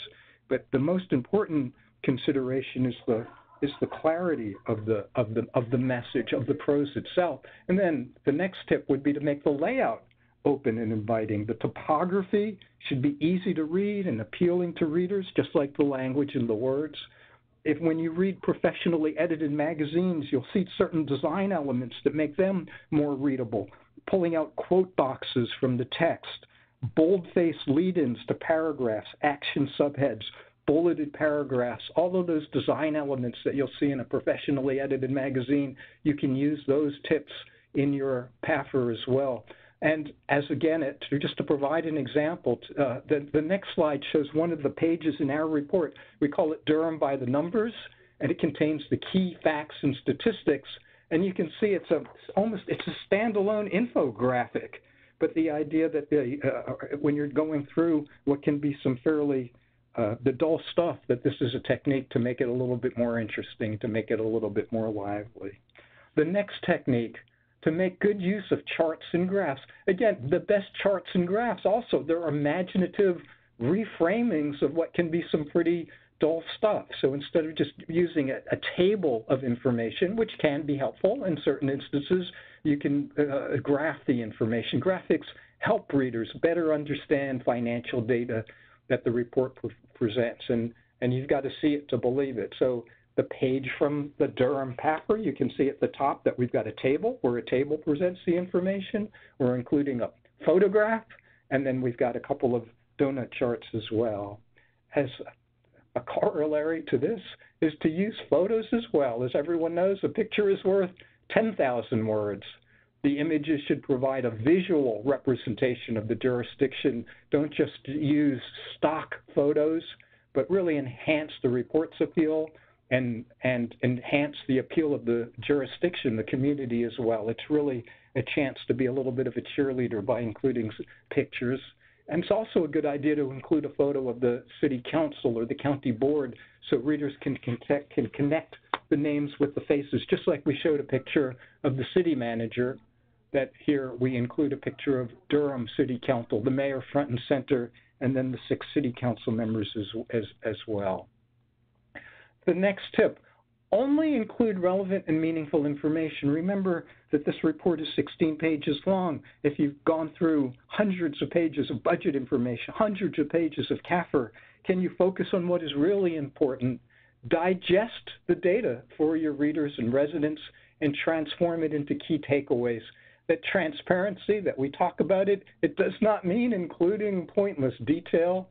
But the most important consideration is the clarity of the message, of the prose itself. And then the next tip would be to make the layout open and inviting. The topography should be easy to read and appealing to readers, just like the language and the words. When you read professionally edited magazines, you'll see certain design elements that make them more readable. Pulling out quote boxes from the text, bold-faced lead-ins to paragraphs, action subheads, bulleted paragraphs, all of those design elements that you'll see in a professionally edited magazine, you can use those tips in your PAFR as well. And as again, just to provide an example, the next slide shows one of the pages in our report. We call it Durham by the Numbers. and it contains the key facts and statistics. And you can see it's a standalone infographic. But the idea that when you're going through what can be some fairly the dull stuff, that this is a technique to make it a little bit more interesting, to make it a little bit more lively. The next technique, to make good use of charts and graphs. Again, the best charts and graphs also, they're imaginative reframings of what can be some pretty dull stuff. So instead of just using a table of information, which can be helpful in certain instances, you can graph the information. Graphics help readers better understand financial data that the report presents, and you've got to see it to believe it. So the page from the Durham PAFR, you can see at the top that we've got a table where a table presents the information. We're including a photograph, and then we've got a couple of donut charts as well. As a corollary to this is to use photos as well. As everyone knows, a picture is worth 10,000 words. The images should provide a visual representation of the jurisdiction. Don't just use stock photos, but really enhance the report's appeal and enhance the appeal of the jurisdiction, the community as well. It's really a chance to be a little bit of a cheerleader by including pictures. And it's also a good idea to include a photo of the city council or the county board so readers can connect the names with the faces, just like we showed a picture of the city manager, that here we include a picture of Durham City Council, the mayor front and center, and then the 6 city council members as well. The next tip, only include relevant and meaningful information. Remember that this report is 16 pages long. If you've gone through hundreds of pages of budget information, hundreds of pages of CAFR, can you focus on what is really important, digest the data for your readers and residents, and transform it into key takeaways? That transparency that we talk about it does not mean including pointless detail.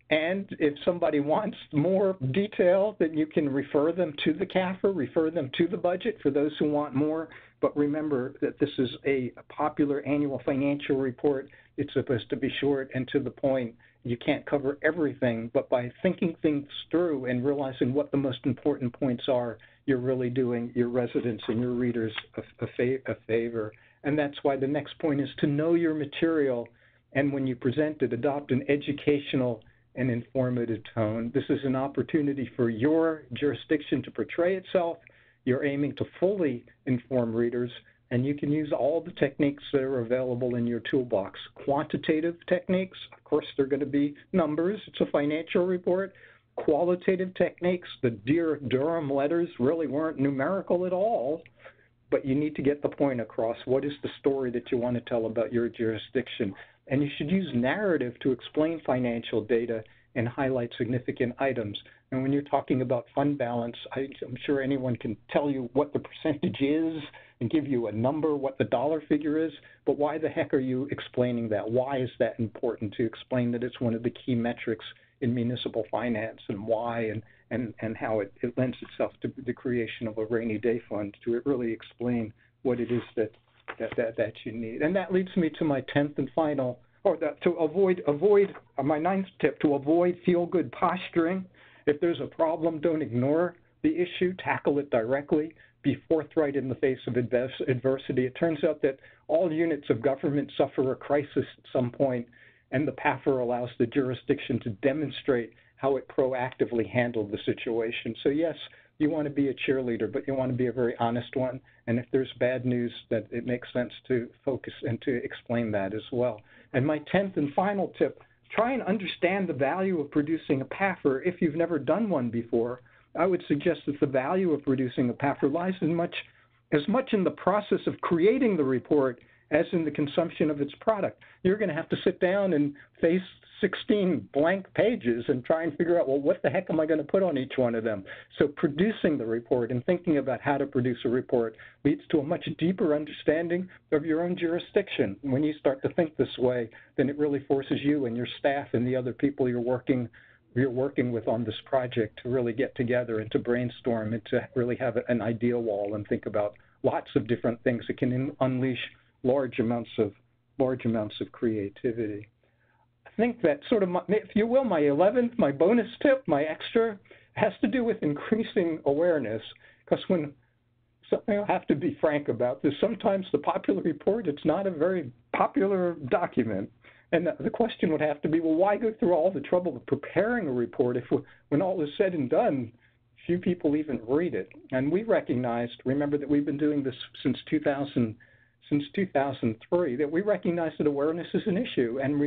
And if somebody wants more detail, then you can refer them to the CAFR, refer them to the budget for those who want more. But remember that this is a popular annual financial report. It's supposed to be short and to the point. You can't cover everything, but by thinking things through and realizing what the most important points are, you're really doing your residents and your readers a favor. And that's why the next point is to know your material, and when you present it, adopt an educational and informative tone. This is an opportunity for your jurisdiction to portray itself. You're aiming to fully inform readers, and you can use all the techniques that are available in your toolbox. Quantitative techniques, of course, they're going to be numbers. It's a financial report. Qualitative techniques, the Dear Durham letters really weren't numerical at all, but you need to get the point across. What is the story that you want to tell about your jurisdiction? And you should use narrative to explain financial data and highlight significant items. And when you're talking about fund balance, I'm sure anyone can tell you what the percentage is and give you a number, what the dollar figure is, but why the heck are you explaining that? Why is that important to explain that it's one of the key metrics in municipal finance, and why, and how it lends itself to the creation of a rainy day fund, to really explain what it is that you need. And that leads me to my 10th and final, to avoid my 9th tip, to avoid feel-good posturing. If there's a problem, don't ignore the issue, tackle it directly, be forthright in the face of adversity. It turns out that all units of government suffer a crisis at some point, and the PAFR allows the jurisdiction to demonstrate how it proactively handled the situation. So yes, you want to be a cheerleader, but you want to be a very honest one. And if there's bad news, that it makes sense to focus and to explain that as well. And my 10th and final tip, try and understand the value of producing a PAFR. If you've never done one before, I would suggest that the value of producing a PAFR lies as much in the process of creating the report as in the consumption of its product. You're going to have to sit down and face 16 blank pages and try and figure out, well, what the heck am I going to put on each one of them? So producing the report and thinking about how to produce a report leads to a much deeper understanding of your own jurisdiction. When you start to think this way, then it really forces you and your staff and the other people you're working with on this project to really get together and to brainstorm and to really have an idea wall and think about lots of different things that can unleash large amounts of creativity. I think that sort of, if you will, my 11th, my bonus tip, my extra, has to do with increasing awareness, because I have to be frank about this, sometimes the popular report, it's not a very popular document. And the question would have to be, well, why go through all the trouble of preparing a report if when all is said and done, few people even read it? And we recognized, remember that we've been doing this since 2003, that we recognized that awareness is an issue. And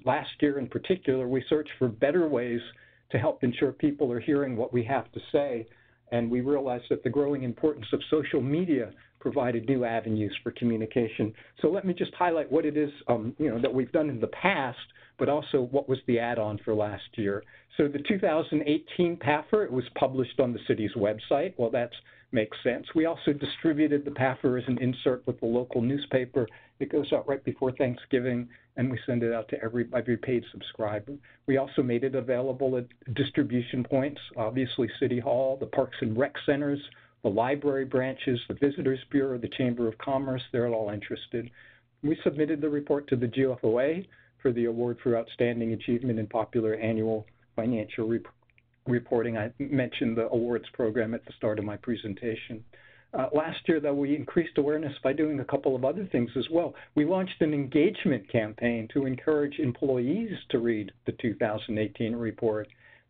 last year in particular, we searched for better ways to help ensure people are hearing what we have to say. And we realized that the growing importance of social media provided new avenues for communication. So let me just highlight what it is that we've done in the past, but also what was the add-on for last year. So the 2018 PAFR, it was published on the city's website. Well, that makes sense. We also distributed the PAFR as an insert with the local newspaper. It goes out right before Thanksgiving, and we send it out to every paid subscriber. We also made it available at distribution points, obviously City Hall, the Parks and Rec Centers, the library branches, the Visitors Bureau, the Chamber of Commerce, they're all interested. We submitted the report to the GFOA for the Award for Outstanding Achievement in Popular Annual Financial Reporting. I mentioned the awards program at the start of my presentation. Last year, though, we increased awareness by doing a couple of other things as well. We launched an engagement campaign to encourage employees to read the 2018 report.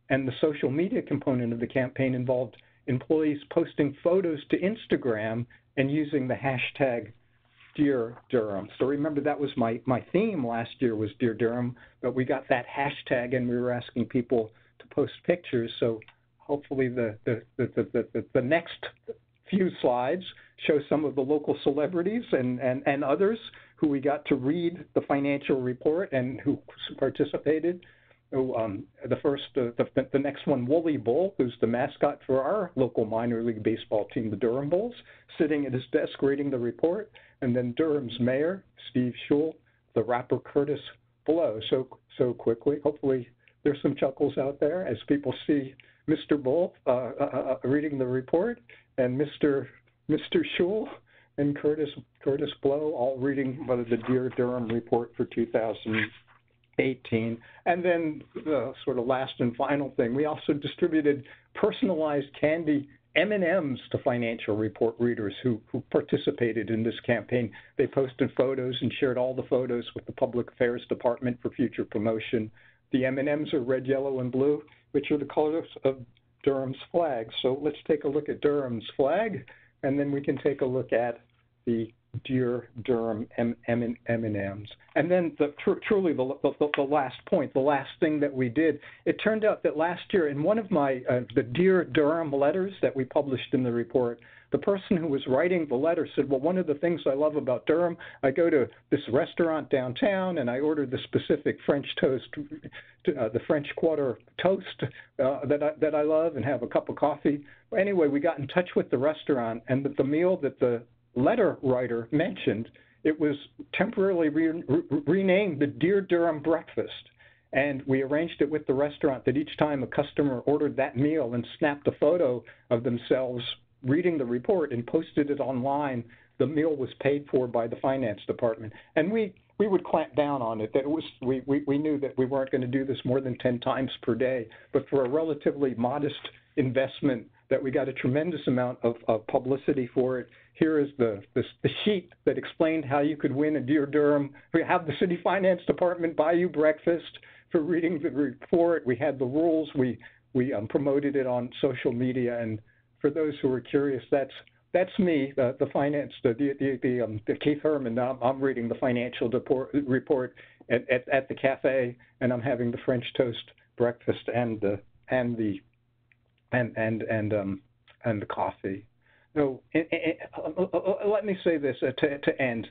And the social media component of the campaign involved employees posting photos to Instagram and using the hashtag Dear Durham. So remember, that was my theme last year was Dear Durham, but we got that hashtag and we were asking people to post pictures. So hopefully the next few slides show some of the local celebrities and others who we got to read the financial report and who participated. The next one, Wooly Bull, who's the mascot for our local minor league baseball team, the Durham Bulls, sitting at his desk reading the report. And then Durham's mayor, Steve Schul, the rapper Curtis Blow. So quickly, hopefully there's some chuckles out there as people see Mr. Bull reading the report, and Mr. Schul and Curtis Blow all reading the Dear Durham report for 2018. And then the sort of last and final thing, we also distributed personalized candy M&Ms to financial report readers who participated in this campaign. They posted photos and shared all the photos with the Public Affairs Department for future promotion. The M&Ms are red, yellow, and blue, which are the colors of Durham's flag. So let's take a look at Durham's flag, and then we can take a look at the Dear Durham M&Ms. And then truly the last point, the last thing that we did, it turned out that last year in one of my, the Dear Durham letters that we published in the report, the person who was writing the letter said, well, one of the things I love about Durham, I go to this restaurant downtown and I order the specific French toast, the French Quarter toast that I love, and have a cup of coffee. Anyway, we got in touch with the restaurant, and the meal that the letter writer mentioned, it was temporarily renamed the Dear Durham Breakfast. And we arranged it with the restaurant that each time a customer ordered that meal and snapped a photo of themselves reading the report and posted it online, the meal was paid for by the finance department. And we would clamp down on it. That it was we knew that we weren't going to do this more than 10 times per day, but for a relatively modest investment that we got a tremendous amount of publicity for it. Here is the sheet that explained how you could win a Dear Durham. We have the city finance department buy you breakfast for reading the report. We had the rules. We promoted it on social media. And for those who are curious, that's me, the finance, the Keith Herman. I'm reading the financial report at the cafe, and I'm having the French toast breakfast and the coffee. So let me say this to end.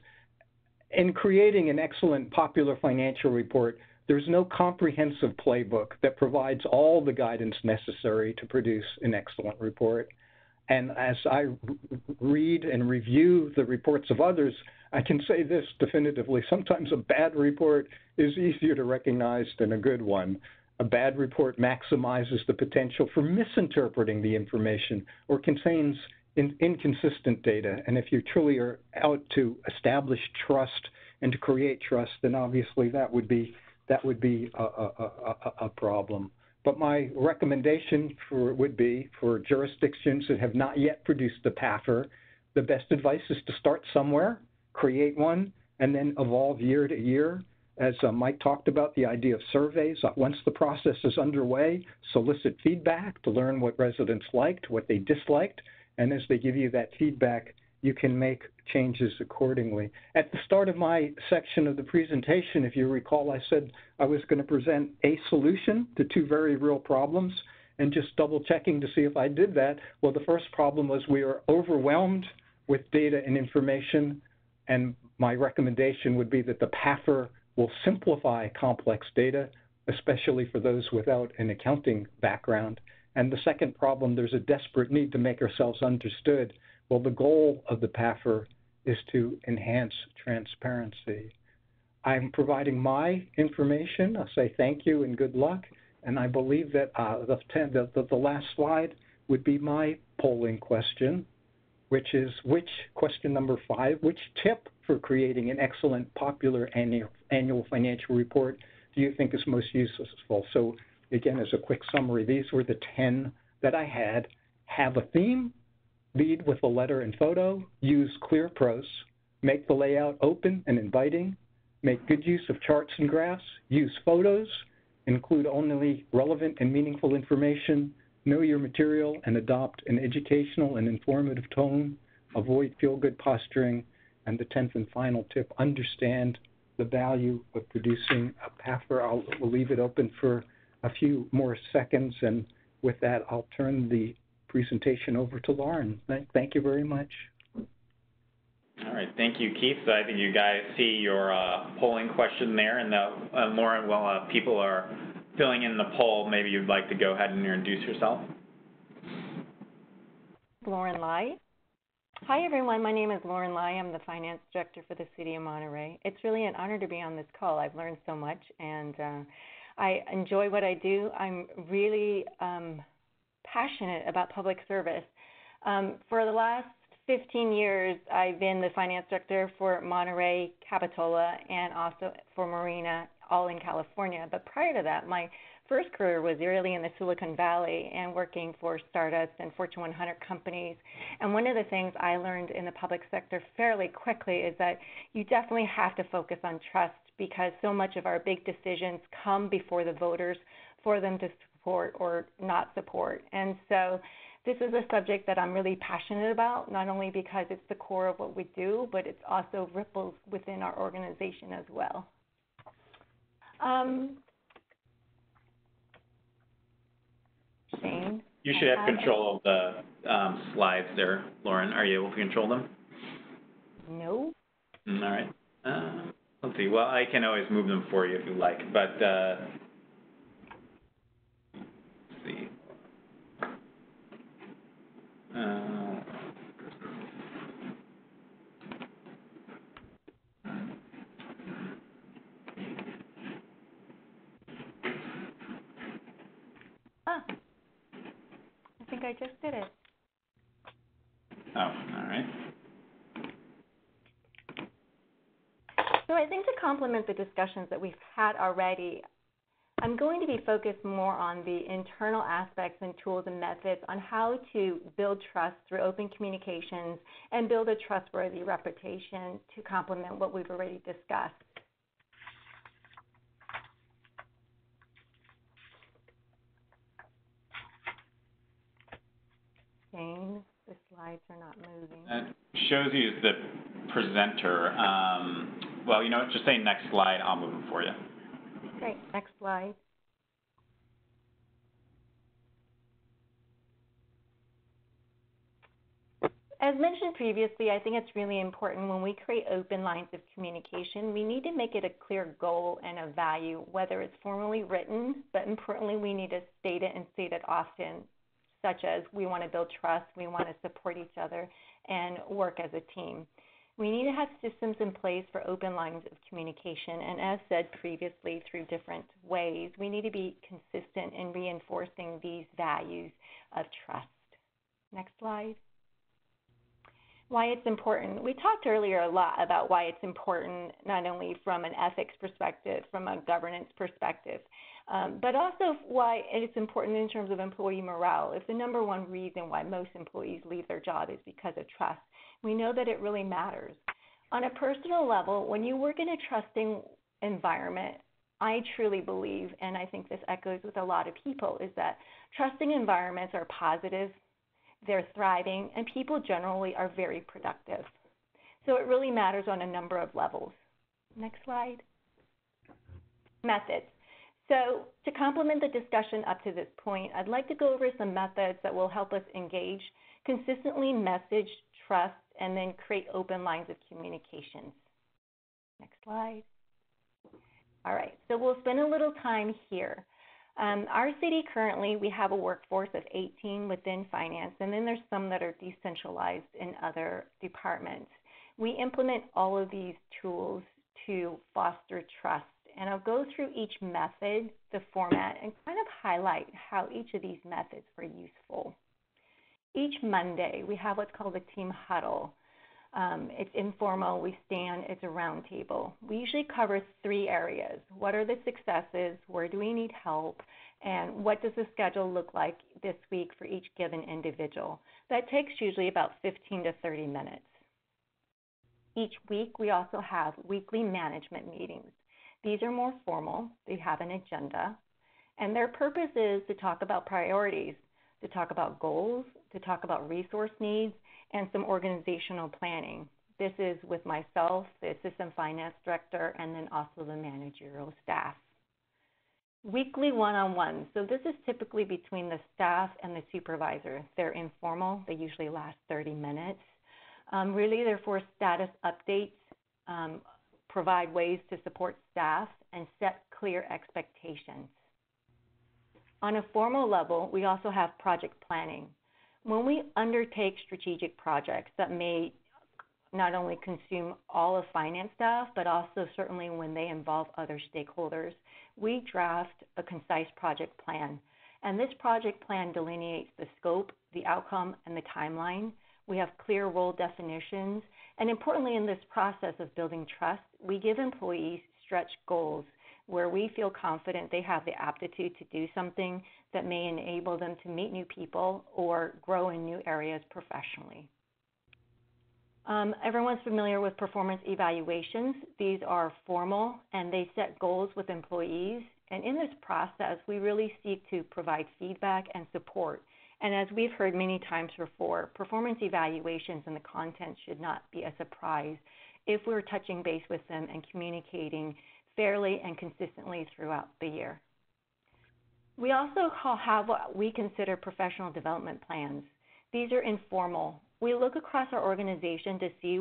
In creating an excellent popular financial report, there's no comprehensive playbook that provides all the guidance necessary to produce an excellent report. And as I read and review the reports of others, I can say this definitively. Sometimes a bad report is easier to recognize than a good one. A bad report maximizes the potential for misinterpreting the information or contains inconsistent data. And if you truly are out to establish trust and to create trust, then obviously that would be a problem. But my recommendation would be for jurisdictions that have not yet produced the PAFR, the best advice is to start somewhere, create one, and then evolve year to year. As Mike talked about, the idea of surveys. Once the process is underway, solicit feedback to learn what residents liked, what they disliked, and as they give you that feedback, you can make changes accordingly. At the start of my section of the presentation, if you recall, I said I was going to present a solution to two very real problems, and just double checking to see if I did that. Well, the first problem was we are overwhelmed with data and information, and my recommendation would be that the PAFR will simplify complex data, especially for those without an accounting background. And the second problem, there's a desperate need to make ourselves understood. Well, the goal of the PAFR is to enhance transparency. I'm providing my information. I'll say thank you and good luck. And I believe that the last slide would be my polling question, which is question number 5, which tip for creating an excellent, popular annual financial report do you think is most useful? So again, as a quick summary, these were the 10 that I had. Have a theme, lead with a letter and photo, use clear prose, make the layout open and inviting, make good use of charts and graphs, use photos, include only relevant and meaningful information, know your material and adopt an educational and informative tone, avoid feel-good posturing, and the 10th and final tip, understand the value of producing a PAFR. We'll leave it open for a few more seconds, and with that, I'll turn the presentation over to Lauren. Thank you very much. All right, thank you, Keith. So I think you guys see your polling question there, and Lauren, while people are filling in the poll, maybe you'd like to go ahead and introduce yourself. Lauren Lai. Hi, everyone. My name is Lauren Lai. I'm the Finance Director for the City of Monterey. It's really an honor to be on this call. I've learned so much, and I enjoy what I do. I'm really passionate about public service. For the last 15 years, I've been the Finance Director for Monterey, Capitola, and also for Marina, all in California. But prior to that, my first career was really in the Silicon Valley and working for startups and Fortune 100 companies. And one of the things I learned in the public sector fairly quickly is that you definitely have to focus on trust, because so much of our big decisions come before the voters for them to support or not support. And so this is a subject that I'm really passionate about, not only because it's the core of what we do, but it's also ripples within our organization as well. Shane? You should have control of the slides there, Lauren. Are you able to control them? No. All right. Let's see. Well, I can always move them for you if you like, but let's see. I think I just did it. Oh, all right. So I think to complement the discussions that we've had already, I'm going to be focused more on the internal aspects and tools and methods on how to build trust through open communications and build a trustworthy reputation to complement what we've already discussed. Shane, the slides are not moving. That shows you as the presenter. Well, you know what? Just say next slide. I'll move them for you. Great. Next slide. As mentioned previously, I think it's really important when we create open lines of communication, we need to make it a clear goal and a value, whether it's formally written, but importantly, we need to state it and state it often, such as we want to build trust, we want to support each other, and work as a team. We need to have systems in place for open lines of communication, and as said previously through different ways, we need to be consistent in reinforcing these values of trust. Next slide. Why it's important. We talked earlier a lot about why it's important, not only from an ethics perspective, from a governance perspective, but also why it's important in terms of employee morale. If the number one reason why most employees leave their job is because of trust, we know that it really matters. On a personal level, when you work in a trusting environment, I truly believe, and I think this echoes with a lot of people, is that trusting environments are positive, they're thriving, and people generally are very productive. So it really matters on a number of levels. Next slide. Methods. So to complement the discussion up to this point, I'd like to go over some methods that will help us engage, consistently message, trust, and then create open lines of communication. Next slide. All right, so we'll spend a little time here. Our city currently, we have a workforce of 18 within finance, and then there's some that are decentralized in other departments. We implement all of these tools to foster trust, and I'll go through each method, the format, and kind of highlight how each of these methods are useful. Each Monday, we have what's called a team huddle. It's informal, we stand, it's a round table. We usually cover 3 areas. What are the successes, where do we need help, and what does the schedule look like this week for each given individual? That takes usually about 15 to 30 minutes. Each week, we also have weekly management meetings. These are more formal, they have an agenda, and their purpose is to talk about priorities, to talk about goals, to talk about resource needs, and some organizational planning. This is with myself, the assistant finance director, and then also the managerial staff. Weekly one-on-ones. So this is typically between the staff and the supervisor. They're informal. They usually last 30 minutes. Really, they're for status updates, provide ways to support staff, and set clear expectations. On a formal level, we also have project planning. When we undertake strategic projects that may not only consume all of finance staff, but also certainly when they involve other stakeholders, we draft a concise project plan. And this project plan delineates the scope, the outcome, and the timeline. We have clear role definitions. And importantly, in this process of building trust, we give employees stretch goals where we feel confident they have the aptitude to do something that may enable them to meet new people or grow in new areas professionally. Everyone's familiar with performance evaluations. These are formal and they set goals with employees. And in this process, we really seek to provide feedback and support. And as we've heard many times before, performance evaluations and the content should not be a surprise if we're touching base with them and communicating fairly and consistently throughout the year. We also have what we consider professional development plans. These are informal. We look across our organization to see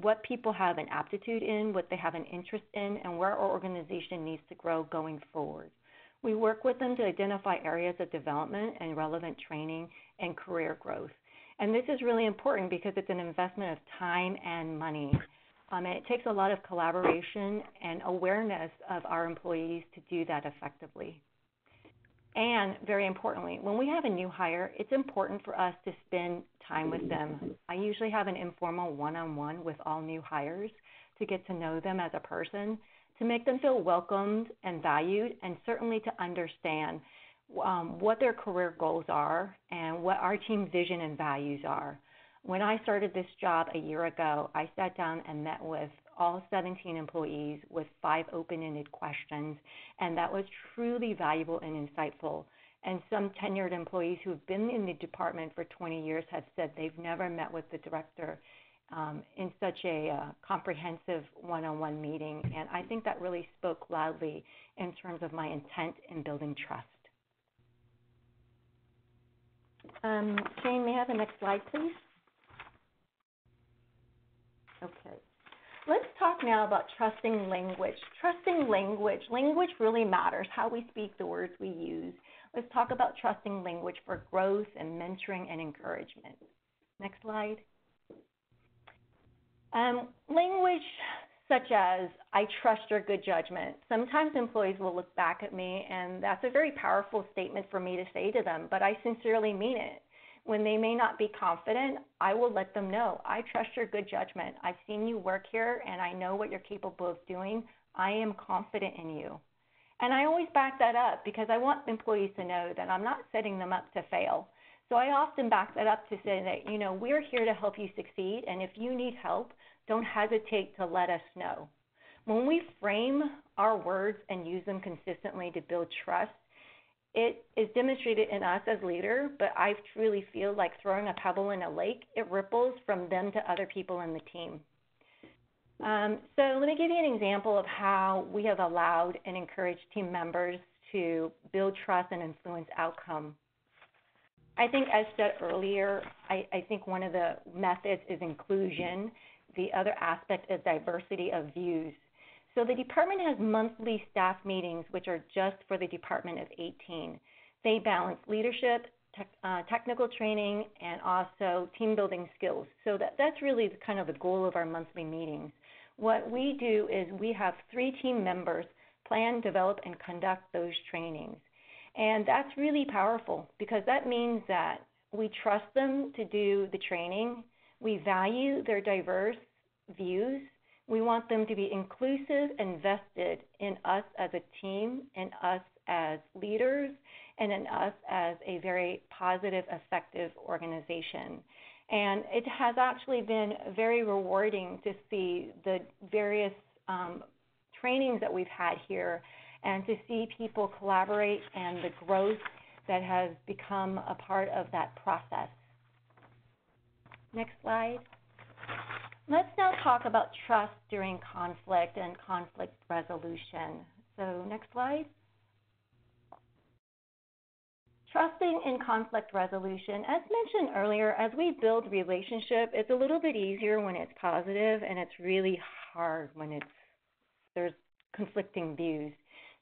what people have an aptitude in, what they have an interest in, and where our organization needs to grow going forward. We work with them to identify areas of development and relevant training and career growth. And this is really important because it's an investment of time and money. It takes a lot of collaboration and awareness of our employees to do that effectively. And very importantly, when we have a new hire, it's important for us to spend time with them. I usually have an informal one-on-one with all new hires to get to know them as a person, to make them feel welcomed and valued, and certainly to understand what their career goals are and what our team's vision and values are. When I started this job a year ago, I sat down and met with all 17 employees with 5 open-ended questions, and that was truly valuable and insightful. And some tenured employees who have been in the department for 20 years have said they've never met with the director in such a comprehensive one-on-one meeting, and I think that really spoke loudly in terms of my intent in building trust. Shane, may I have the next slide, please? Okay. Let's talk now about trusting language. Trusting language. Language really matters, how we speak, the words we use. Let's talk about trusting language for growth and mentoring and encouragement. Next slide. Language such as, I trust your good judgment. Sometimes employees will look back at me, and that's a very powerful statement for me to say to them, but I sincerely mean it. When they may not be confident, I will let them know. I trust your good judgment. I've seen you work here, and I know what you're capable of doing. I am confident in you. And I always back that up because I want employees to know that I'm not setting them up to fail. So I often back that up to say that, we're here to help you succeed, and if you need help, don't hesitate to let us know. When we frame our words and use them consistently to build trust, it is demonstrated in us as leaders, but I truly feel like throwing a pebble in a lake. It ripples from them to other people in the team. So let me give you an example of how we have allowed and encouraged team members to build trust and influence outcome. I think, as said earlier, I think one of the methods is inclusion. The other aspect is diversity of views. So the department has monthly staff meetings, which are just for the department of 18. They balance leadership, technical training, and also team building skills. So that's really kind of the goal of our monthly meetings. What we do is we have 3 team members plan, develop, and conduct those trainings. And that's really powerful because that means that we trust them to do the training. We value their diverse views. We want them to be inclusive and vested in us as a team, in us as leaders, and in us as a very positive, effective organization. And it has actually been very rewarding to see the various trainings that we've had here and to see people collaborate and the growth that has become a part of that process. Next slide. Let's now talk about trust during conflict and conflict resolution. So next slide. Trusting in conflict resolution. As mentioned earlier, as we build relationship, it's a little bit easier when it's positive, and it's really hard when there's conflicting views.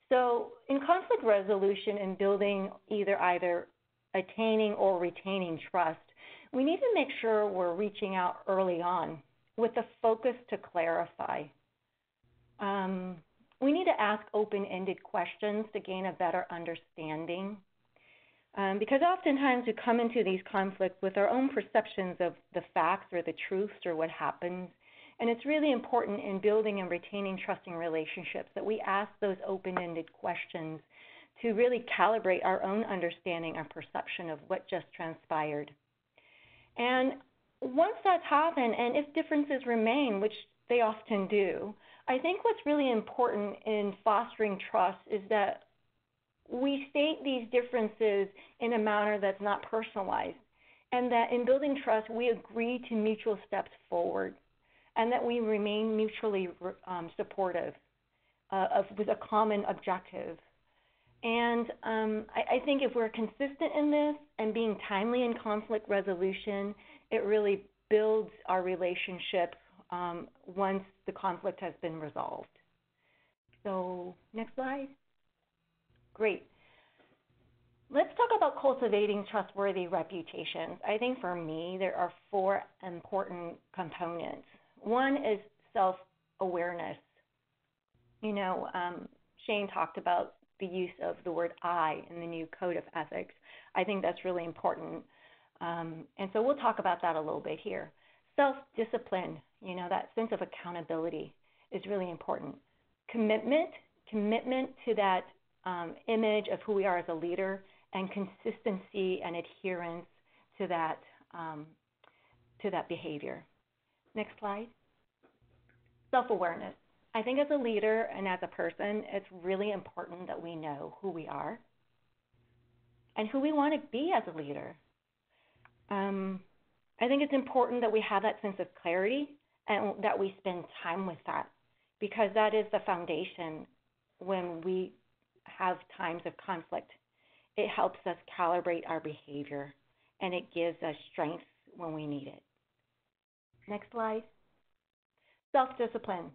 So in conflict resolution and building either attaining or retaining trust, we need to make sure we're reaching out early on with the focus to clarify. We need to ask open-ended questions to gain a better understanding. Because oftentimes we come into these conflicts with our own perceptions of the facts or the truths or what happens. And it's really important in building and retaining trusting relationships that we ask those open-ended questions to really calibrate our own understanding and perception of what just transpired. And once that's happened, and if differences remain, which they often do, I think what's really important in fostering trust is that we state these differences in a manner that's not personalized, and that in building trust, we agree to mutual steps forward, and that we remain mutually supportive with a common objective. And I think if we're consistent in this and being timely in conflict resolution, it really builds our relationship once the conflict has been resolved. So next slide. Great. Let's talk about cultivating trustworthy reputations. I think for me, there are 4 important components. One is self-awareness. Shane talked about the use of the word I in the new code of ethics. I think that's really important. And so we'll talk about that a little bit here. Self-discipline, that sense of accountability is really important. Commitment to that image of who we are as a leader, and consistency and adherence to that behavior. Next slide. Self-awareness. I think as a leader and as a person, it's really important that we know who we are and who we want to be as a leader. I think it's important that we have that sense of clarity and that we spend time with that, because that is the foundation when we have times of conflict. It helps us calibrate our behavior, and it gives us strength when we need it. Next slide. Self-discipline.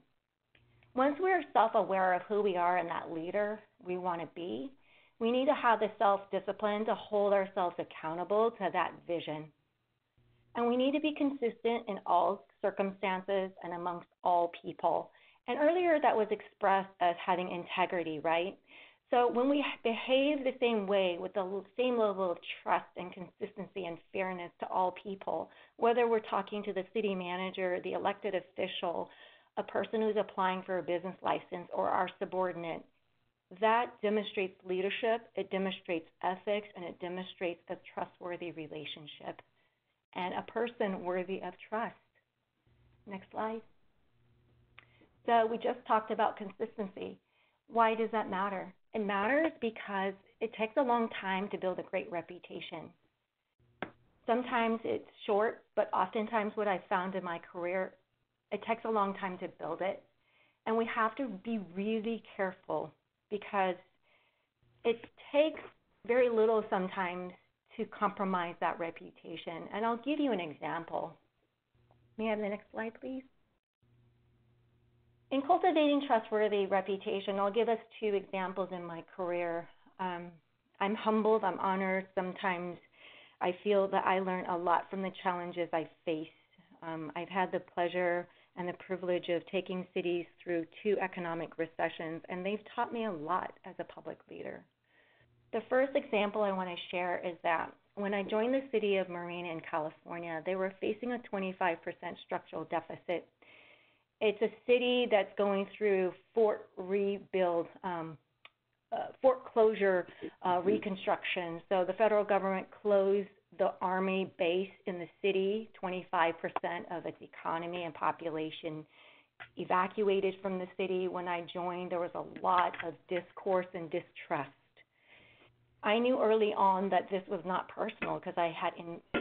Once we're self-aware of who we are and that leader we want to be, we need to have the self-discipline to hold ourselves accountable to that vision. And we need to be consistent in all circumstances and amongst all people. And earlier that was expressed as having integrity, right? So when we behave the same way with the same level of trust and consistency and fairness to all people, whether we're talking to the city manager, the elected official, a person who's applying for a business license, or our subordinate, that demonstrates leadership, it demonstrates ethics, and it demonstrates a trustworthy relationship and a person worthy of trust. Next slide. So we just talked about consistency. Why does that matter? It matters because it takes a long time to build a great reputation. Sometimes it's short, but oftentimes what I've found in my career, it takes a long time to build it. And we have to be really careful because it takes very little sometimes to compromise that reputation. And I'll give you an example. May I have the next slide, please? In cultivating trustworthy reputation, I'll give us two examples in my career. I'm humbled, I'm honored. Sometimes I feel that I learn a lot from the challenges I face. I've had the pleasure and the privilege of taking cities through 2 economic recessions, and they've taught me a lot as a public leader. The first example I want to share is that when I joined the city of Marina in California, they were facing a 25% structural deficit. It's a city that's going through fort closure reconstruction. So the federal government closed the Army base in the city. 25% of its economy and population evacuated from the city. When I joined, there was a lot of discourse and distrust. I knew early on that this was not personal because I had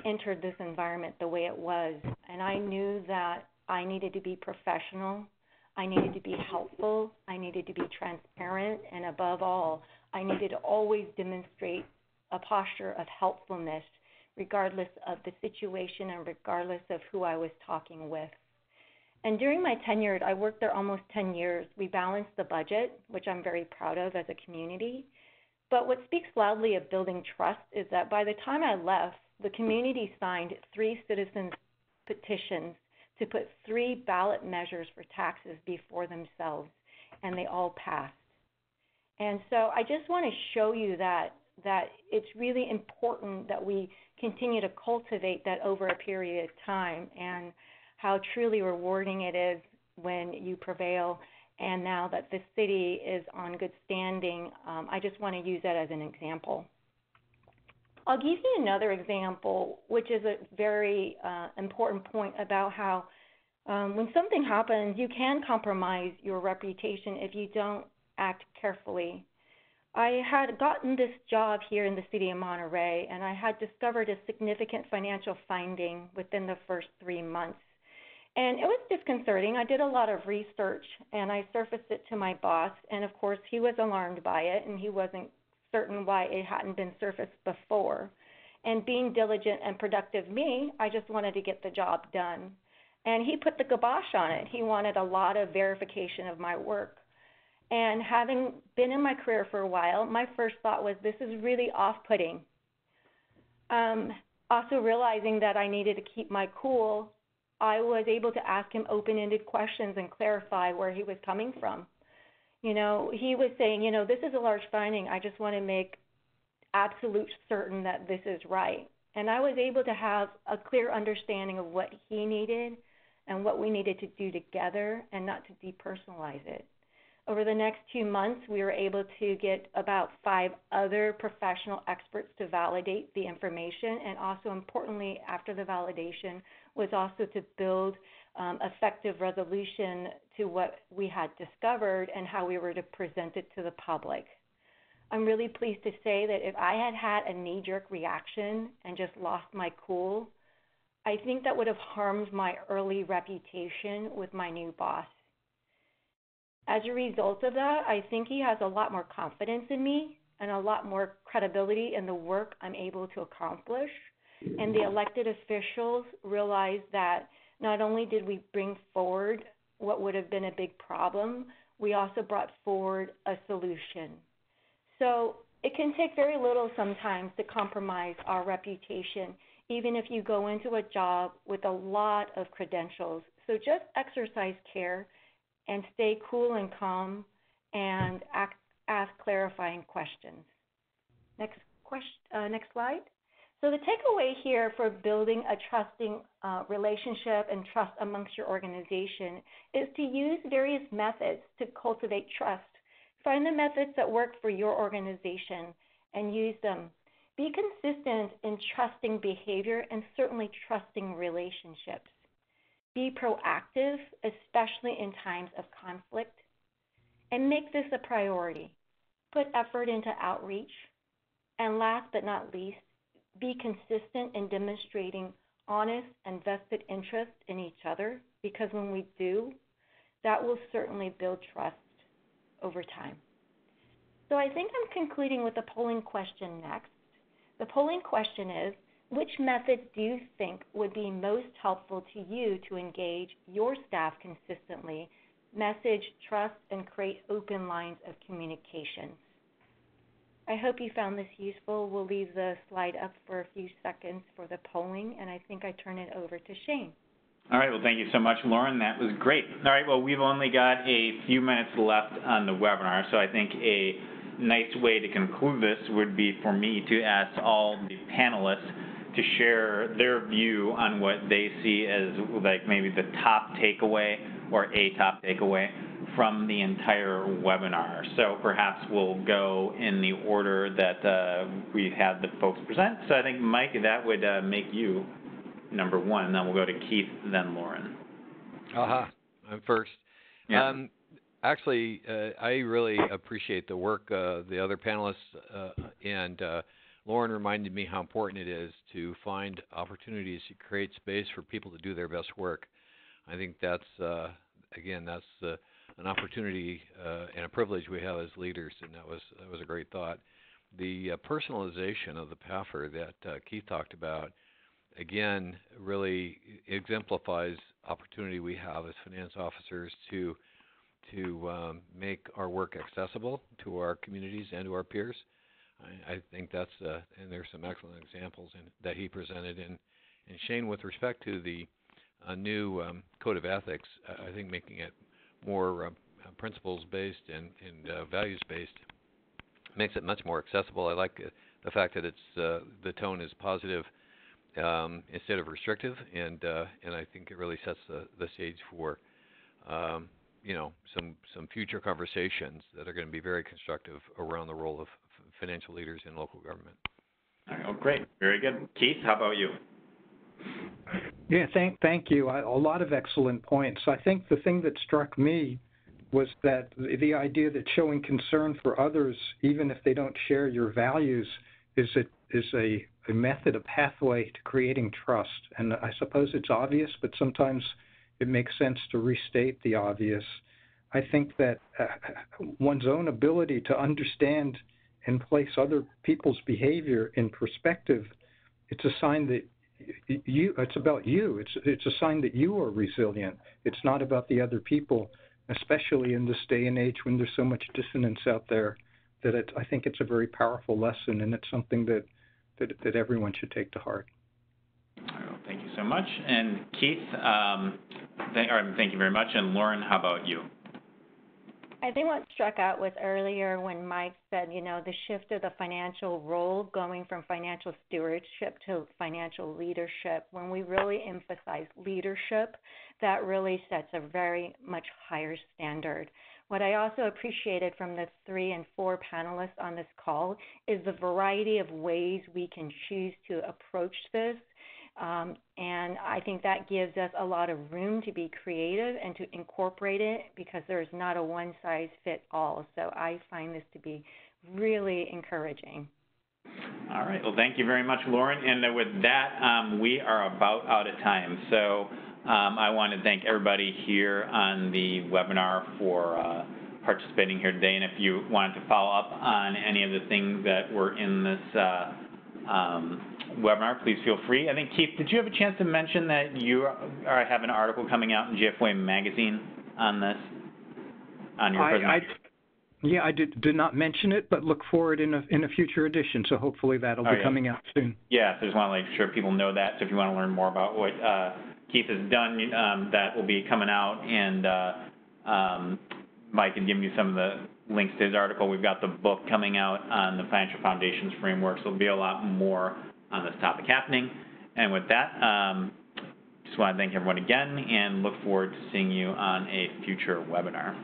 entered this environment the way it was, and I knew that I needed to be professional, I needed to be helpful, I needed to be transparent, and above all, I needed to always demonstrate a posture of helpfulness regardless of the situation and regardless of who I was talking with. And during my tenure, I worked there almost 10 years. We balanced the budget, which I'm very proud of as a community. But what speaks loudly of building trust is that by the time I left, the community signed 3 citizens' petitions to put 3 ballot measures for taxes before themselves, and they all passed. And so I just want to show you that it's really important that we continue to cultivate that over a period of time, and how truly rewarding it is when you prevail. And now that the city is on good standing, I just want to use that as an example. I'll give you another example, which is a very important point about how when something happens, you can compromise your reputation if you don't act carefully. I had gotten this job here in the city of Monterey, and I had discovered a significant financial finding within the first 3 months. And it was disconcerting. I did a lot of research, and I surfaced it to my boss, and of course he was alarmed by it, and he wasn't certain why it hadn't been surfaced before. And being diligent and productive me, I just wanted to get the job done. And he put the kibosh on it. He wanted a lot of verification of my work. And having been in my career for a while, my first thought was, this is really off-putting. Also realizing that I needed to keep my cool, I was able to ask him open-ended questions and clarify where he was coming from. You know, he was saying, you know, this is a large finding. I just want to make absolute certain that this is right. And I was able to have a clear understanding of what he needed and what we needed to do together and not to depersonalize it. Over the next 2 months, we were able to get about 5 other professional experts to validate the information, and also importantly, after the validation, was also to build effective resolution to what we had discovered and how we were to present it to the public. I'm really pleased to say that if I had had a knee-jerk reaction and just lost my cool, I think that would have harmed my early reputation with my new boss. As a result of that, I think he has a lot more confidence in me and a lot more credibility in the work I'm able to accomplish. And the elected officials realized that not only did we bring forward what would have been a big problem, we also brought forward a solution. So it can take very little sometimes to compromise our reputation, even if you go into a job with a lot of credentials. So just exercise care and stay cool and calm and act ask clarifying questions. Next slide. So the takeaway here for building a trusting relationship and trust amongst your organization is to use various methods to cultivate trust. Find the methods that work for your organization and use them. Be consistent in trusting behavior and certainly trusting relationships. Be proactive, especially in times of conflict, and make this a priority. Put effort into outreach. And last but not least, be consistent in demonstrating honest and vested interest in each other, because when we do, that will certainly build trust over time. So I think I'm concluding with the polling question next. The polling question is, which methods do you think would be most helpful to you to engage your staff consistently, message trust, and create open lines of communication? I hope you found this useful. We'll leave the slide up for a few seconds for the polling, and I think I turn it over to Shane. All right, well, thank you so much, Lauren. That was great. All right, well, we've only got a few minutes left on the webinar, so I think a nice way to conclude this would be for me to ask all the panelists to share their view on what they see as like maybe the top takeaway or a top takeaway from the entire webinar. So perhaps we'll go in the order that we had the folks present. So I think, Mike, that would make you number one, and then we'll go to Keith, then Lauren. I'm first. Yeah. Actually, I really appreciate the work the other panelists and Lauren reminded me how important it is to find opportunities to create space for people to do their best work. I think that's, again, that's an opportunity and a privilege we have as leaders, and that was a great thought. The personalization of the PAFR that Keith talked about, again, really exemplifies opportunity we have as finance officers to make our work accessible to our communities and to our peers. I think that's, and there's some excellent examples that he presented. And Shane, with respect to the new code of ethics, I think making it more principles-based and values-based makes it much more accessible. I like the fact that it's the tone is positive instead of restrictive, and I think it really sets the stage for some future conversations that are going to be very constructive around the role of financial leaders in local government. All right, well, great, very good. Keith, how about you? Yeah, thank you. A lot of excellent points. I think the thing that struck me was that the idea that showing concern for others, even if they don't share your values, is a method, a pathway to creating trust. And I suppose it's obvious, but sometimes it makes sense to restate the obvious. I think that one's own ability to understand and place other people's behavior in perspective, it's a sign that it's about you. It's a sign that you are resilient. It's not about the other people, especially in this day and age when there's so much dissonance out there. I think it's a very powerful lesson, and it's something that everyone should take to heart. Well, thank you so much. And Keith, thank you very much. And Lauren, how about you? I think what struck out was earlier when Mike said, the shift of the financial role going from financial stewardship to financial leadership. When we really emphasize leadership, that really sets a very much higher standard. What I also appreciated from the 3 and 4 panelists on this call is the variety of ways we can choose to approach this. And I think that gives us a lot of room to be creative and to incorporate it, because there is not a one-size-fits-all. So I find this to be really encouraging. All right. Well, thank you very much, Lauren. And with that, we are about out of time. So I want to thank everybody here on the webinar for participating here today. And if you wanted to follow up on any of the things that were in this webinar, please feel free. I think, Keith, did you have a chance to mention that you have an article coming out in GFOA magazine on this, on your presentation? Yeah, I did not mention it, but look for it in a future edition, so hopefully that'll be coming out soon. Yeah, so just want to make sure people know that. So if you want to learn more about what Keith has done, that will be coming out, and Mike can give you some of links to his article. We've got the book coming out on the Financial Foundations Framework, so there'll be a lot more on this topic happening. And with that, just want to thank everyone again and look forward to seeing you on a future webinar.